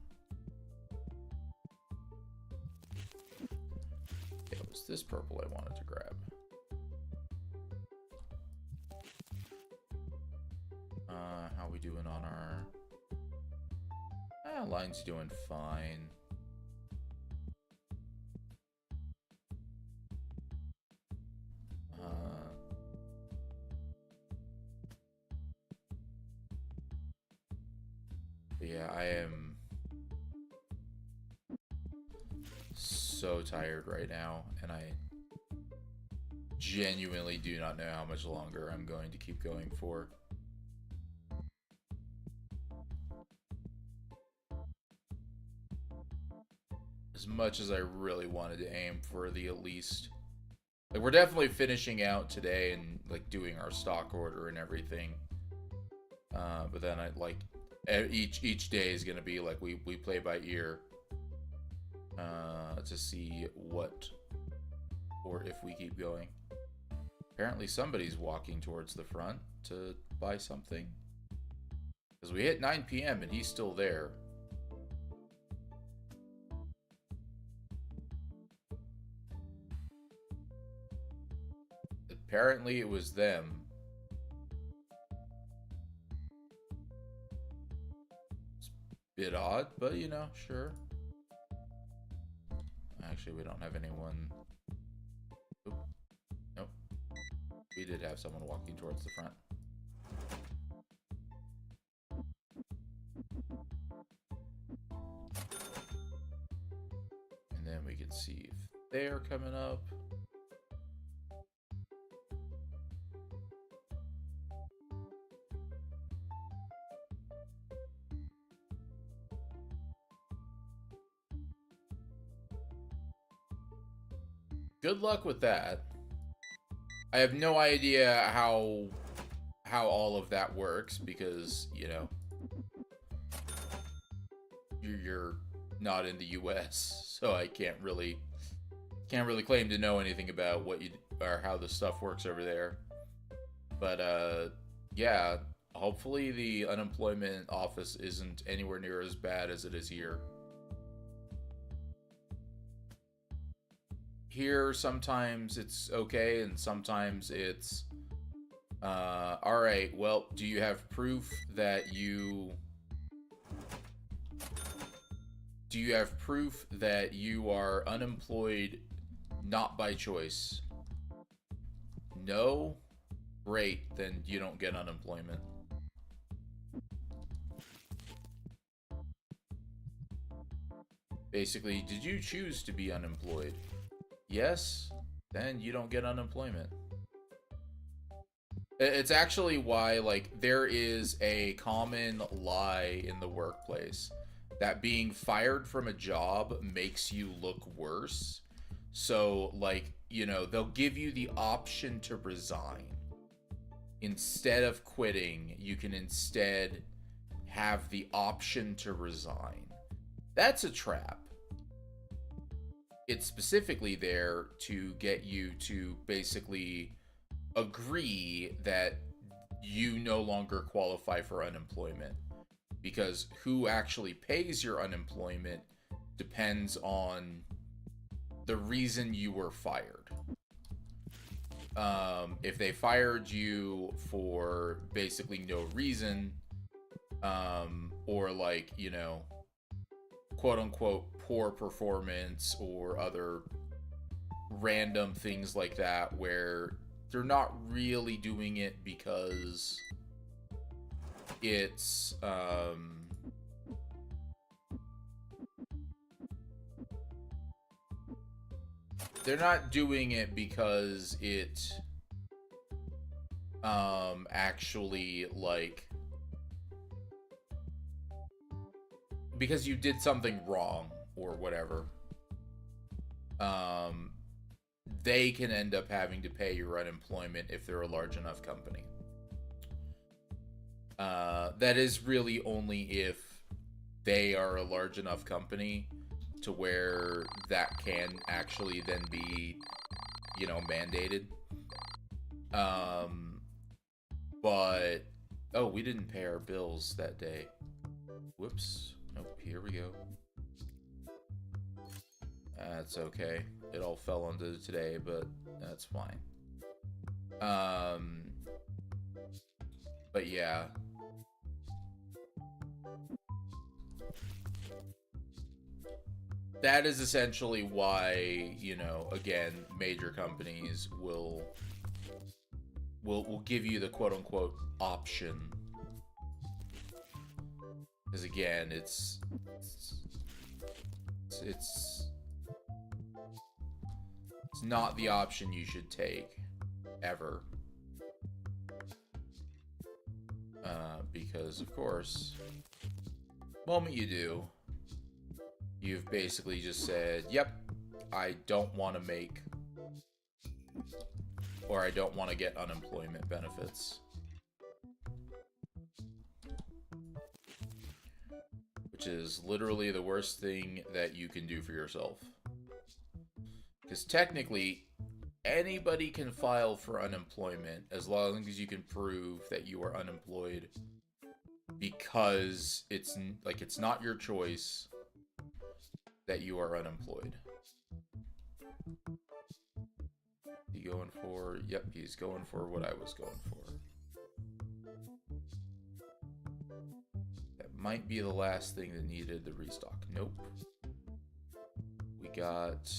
It was this purple I wanted to grab. How we doing on our... line's doing fine. Yeah, I am so tired right now, and I genuinely do not know how much longer I'm going to keep going for. As much as I really wanted to aim for the at least... Like, we're definitely finishing out today and, like, doing our stock order and everything. But then I, like, each day is going to be, like, we play by ear. To see what, or if we keep going. Apparently somebody's walking towards the front to buy something. Because we hit 9 p.m. and he's still there. Apparently it was them. It's a bit odd, but you know, sure. Actually, we don't have anyone. Oop. Nope. We did have someone walking towards the front. And then we can see if they're coming up. Good luck with that. I have no idea how all of that works, because, you know, you're not in the US, so I can't really claim to know anything about what you or how the stuff works over there. But yeah, hopefully the unemployment office isn't anywhere near as bad as it is here. Here, sometimes it's okay, and sometimes it's, alright, well, do you have proof that you Do you have proof that you are unemployed not by choice? No? Great, then you don't get unemployment. Basically, did you choose to be unemployed? Yes? Then you don't get unemployment. It's actually why, like, there is a common lie in the workplace that being fired from a job makes you look worse. So, like, you know, they'll give you the option to resign. Instead of quitting, you can instead have the option to resign. That's a trap. It's specifically there to get you to basically agree that you no longer qualify for unemployment, because who actually pays your unemployment depends on the reason you were fired. If they fired you for basically no reason, or like, you know, quote unquote poor performance or other random things like that, where they're not really doing it because it's they're not doing it because it actually, like, because you did something wrong or whatever, they can end up having to pay your unemployment if they're a large enough company. That is really only if they are a large enough company to where that can actually then be, you know, mandated. But, oh, we didn't pay our bills that day. Whoops. Nope, here we go. That's okay. It all fell onto today, but that's fine. But yeah. That is essentially why, you know, again, major companies will give you the quote-unquote option. Because again, it's not the option you should take ever. Because of course, the moment you do, you've basically just said, yep, I don't want to make, or I don't want to get unemployment benefits. Which is literally the worst thing that you can do for yourself. Because technically, anybody can file for unemployment as long as you can prove that you are unemployed, because it's like, it's not your choice that you are unemployed. He going for? Yep, he's going for what I was going for. That might be the last thing that needed the restock. Nope. We got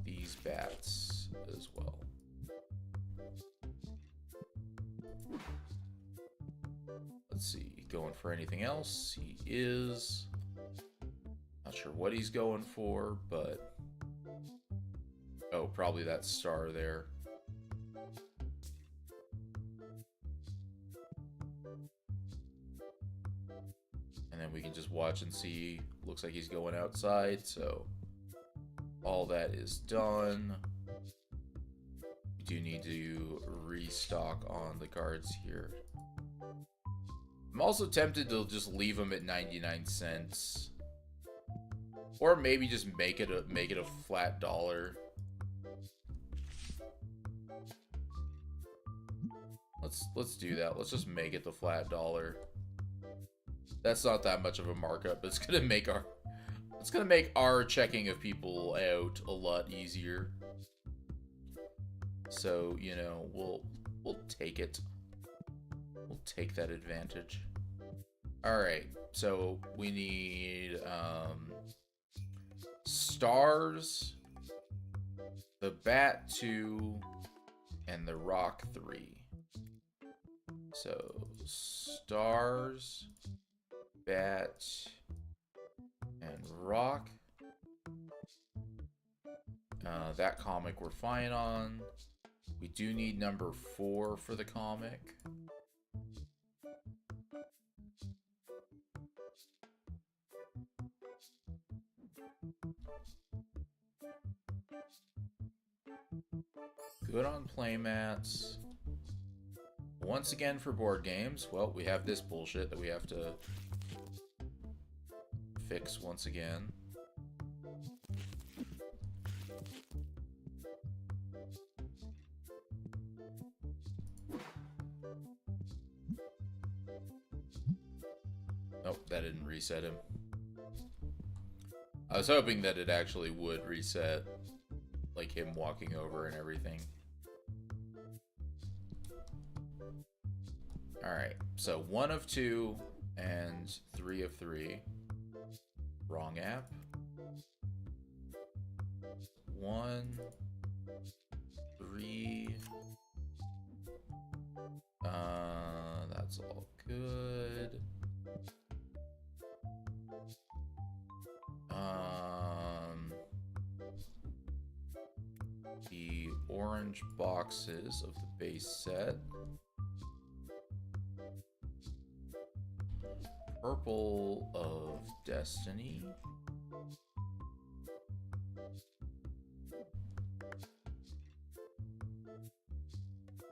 these bats as well. Let's see, going for anything else? He is. Not sure what he's going for, but oh, probably that star there. And then we can just watch and see. Looks like he's going outside, so all that is done. We do need to restock on the cards here. I'm also tempted to just leave them at 99 cents. Or maybe just make it a flat dollar. Let's do that. Let's just make it the flat dollar. That's not that much of a markup, but it's gonna make our checking of people out a lot easier. So, you know, we'll take it. We'll take that advantage. Alright, so we need Stars, the Bat 2, and the Rock 3. So, Stars, Bat, and Rock. That comic we're fine on. We do need number 4 for the comic. Good on playmats. Once again for board games, well, we have this bullshit that we have to fix once again. Nope, that didn't reset him. I was hoping that it actually would reset, like him walking over and everything. Alright, so 1 of 2 and 3 of 3. Wrong app. 1, 3. That's all good. The orange boxes of the base set. Purple of Destiny.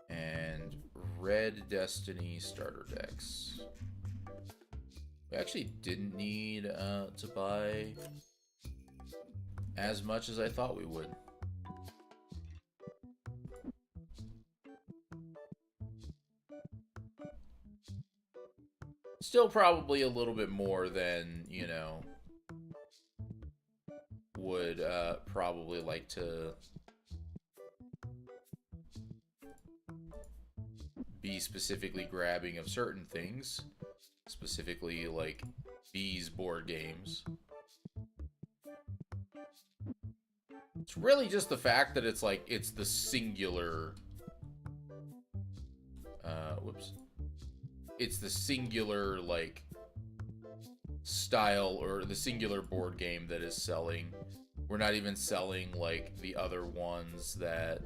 And red Destiny starter decks. We actually didn't need to buy as much as I thought we would. Still probably a little bit more than, you know, would probably like to be specifically grabbing of certain things. Specifically, like, these board games. It's really just the fact that it's, like, it's the singular... whoops. It's the singular, like, style, or the singular board game that is selling. We're not even selling, like, the other ones that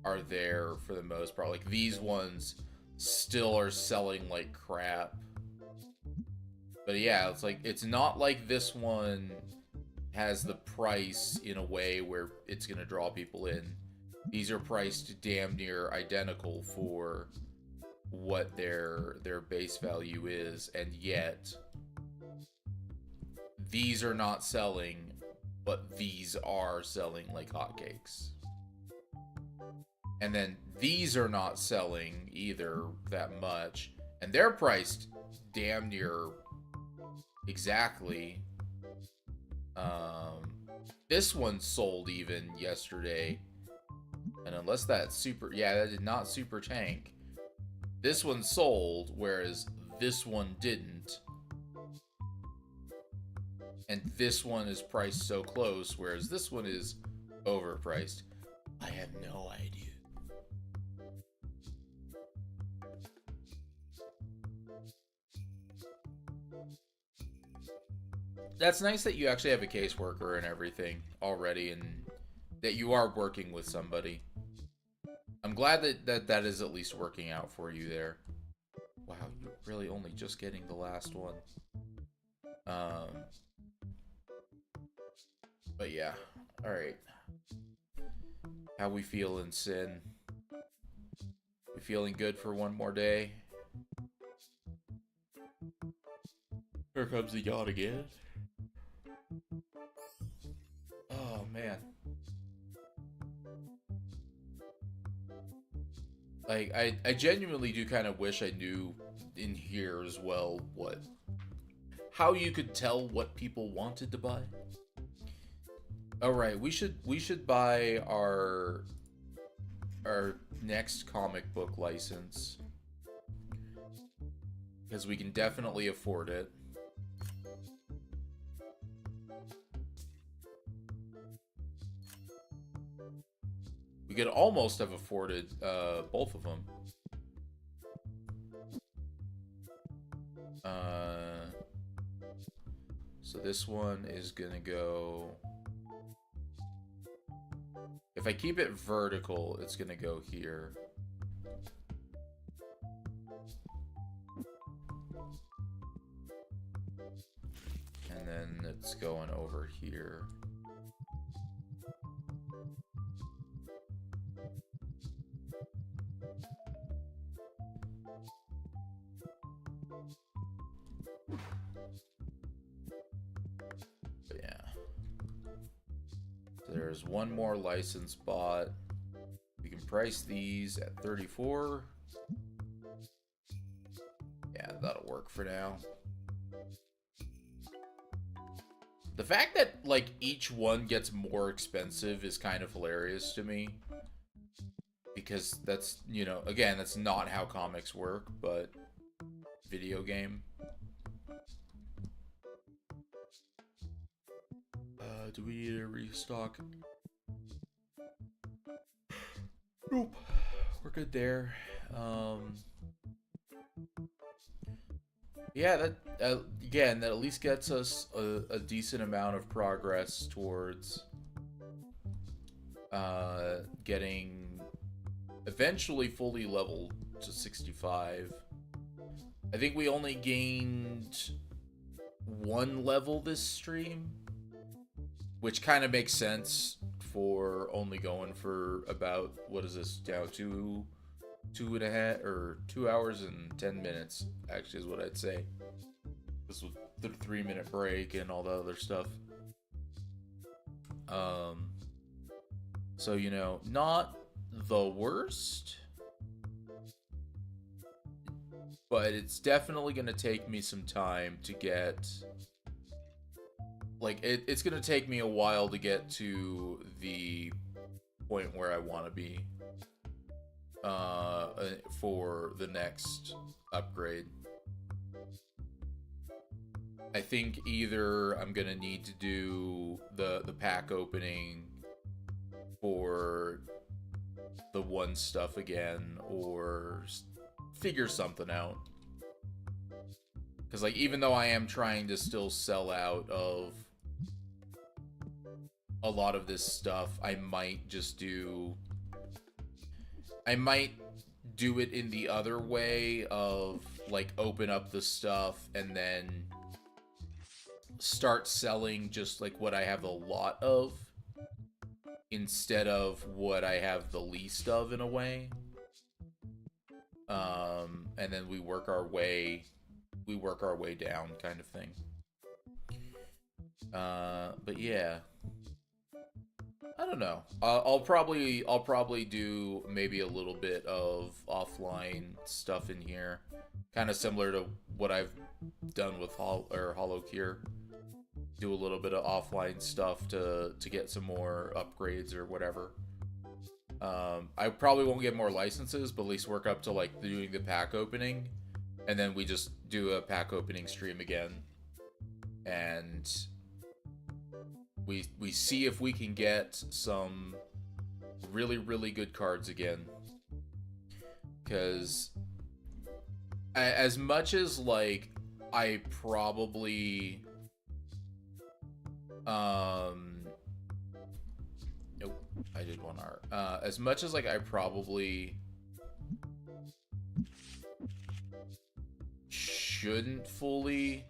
are there for the most part. Like, these ones still are selling like crap. But yeah, it's like, it's not like this one has the price in a way where it's gonna draw people in. These are priced damn near identical for what their base value is, and yet these are not selling, but these are selling like hotcakes. And then these are not selling either that much, and they're priced damn near exactly. This one sold even yesterday, and unless that's super, yeah, that did not super tank. This one sold, whereas this one didn't. And this one is priced so close, whereas this one is overpriced. I have no idea. That's nice that you actually have a caseworker and everything already, and that you are working with somebody. I'm glad that is at least working out for you there. Wow, you're really only just getting the last one. But yeah, alright. How we feeling, Sin? We feeling good for one more day? Here comes the yawn again. Oh, man. Like, I genuinely do kind of wish I knew in here as well how you could tell what people wanted to buy. All right, we should buy our next comic book license. because we can definitely afford it. We could almost have afforded both of them. So this one is gonna go... If I keep it vertical, it's gonna go here. And then it's going over here. But yeah. So there's one more license bot. We can price these at 34. Yeah, that'll work for now. The fact that, like, each one gets more expensive is kind of hilarious to me. Because that's, you know, again, that's not how comics work, but video game. Do we need to restock? Nope. We're good there. Yeah, that again, that at least gets us a decent amount of progress towards getting eventually fully leveled to 65. I think we only gained 1 level this stream, which kind of makes sense for only going for about, what is this now, 2 hours and 10 minutes actually is what I'd say. This was the 3-minute break and all the other stuff. So, you know, not the worst, but it's definitely gonna take me some time to get, like, it's gonna take me a while to get to the point where I want to be for the next upgrade. I think either I'm gonna need to do the pack opening for the one stuff again, or figure something out. Because, like, even though I am trying to still sell out of a lot of this stuff, I might do it in the other way of, like, open up the stuff and then start selling just, like, what I have a lot of instead of what I have the least of, in a way. And then we work our way down, kind of thing. But yeah, I don't know. I'll probably do maybe a little bit of offline stuff in here, kind of similar to what I've done with Hollow Cure. Do a little bit of offline stuff to get some more upgrades or whatever. I probably won't get more licenses, but at least work up to, like, doing the pack opening, and then we just do a pack opening stream again, and we see if we can get some really, really good cards again. Because as much as, like, I probably nope, I did one art. As much as, like, I probably shouldn't fully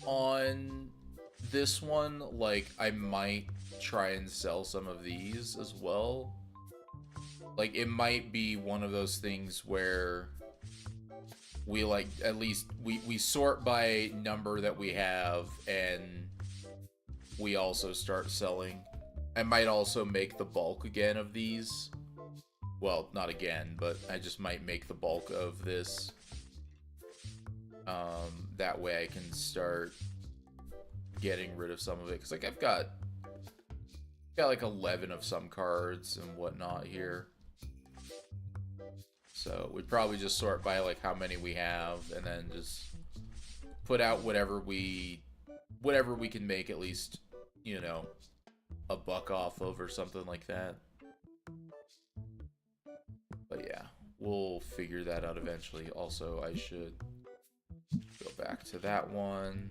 on this one, like, I might try and sell some of these as well. Like, it might be one of those things where we, like, at least we sort by number that we have, and we also start selling. I might also make the bulk again of these. Well, not again, but I just might make the bulk of this. That way I can start getting rid of some of it. Because, like, I've got like 11 of some cards and whatnot here. So we'd probably just sort by like how many we have, and then just put out whatever we can make at least, you know, a buck off of or something like that. But yeah, we'll figure that out eventually. Also, I should go back to that one.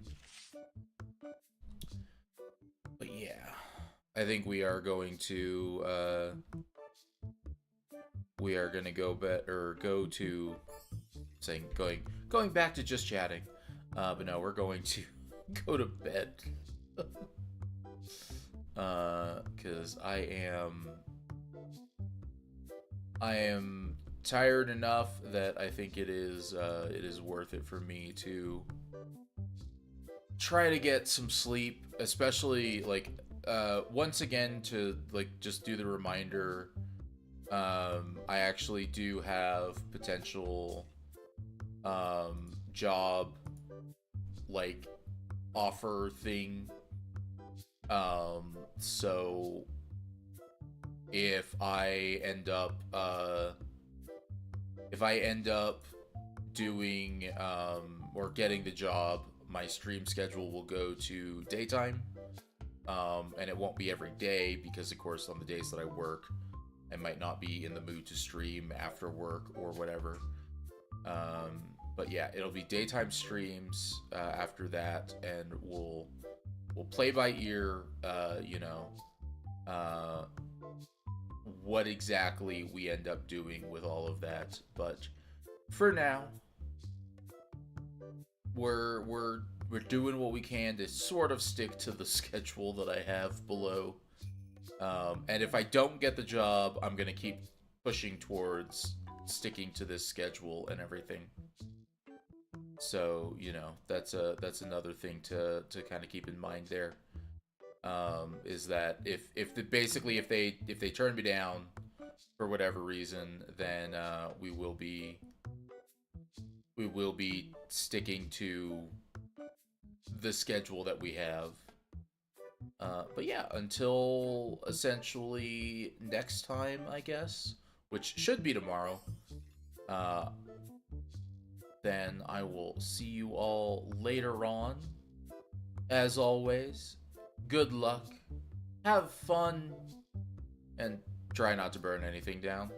But yeah, I think we are going to go to saying going back to just chatting. But no, we're going to go to bed. Cause I am tired enough that I think it is worth it for me to try to get some sleep, especially like once again to like just do the reminder. I actually do have potential job like offer thing. So if I end up doing or getting the job, my stream schedule will go to daytime. And it won't be every day because of course on the days that I work I might not be in the mood to stream after work or whatever. But yeah, it'll be daytime streams after that, and we'll play by ear, you know, what exactly we end up doing with all of that. But for now, we're doing what we can to sort of stick to the schedule that I have below. And if I don't get the job, I'm gonna keep pushing towards sticking to this schedule and everything. So, you know, that's another thing to kind of keep in mind there. Is that if they turn me down for whatever reason, then we will be sticking to the schedule that we have. But yeah, until essentially next time, I guess, which should be tomorrow. Then I will see you all later on. As always, good luck, have fun, and try not to burn anything down.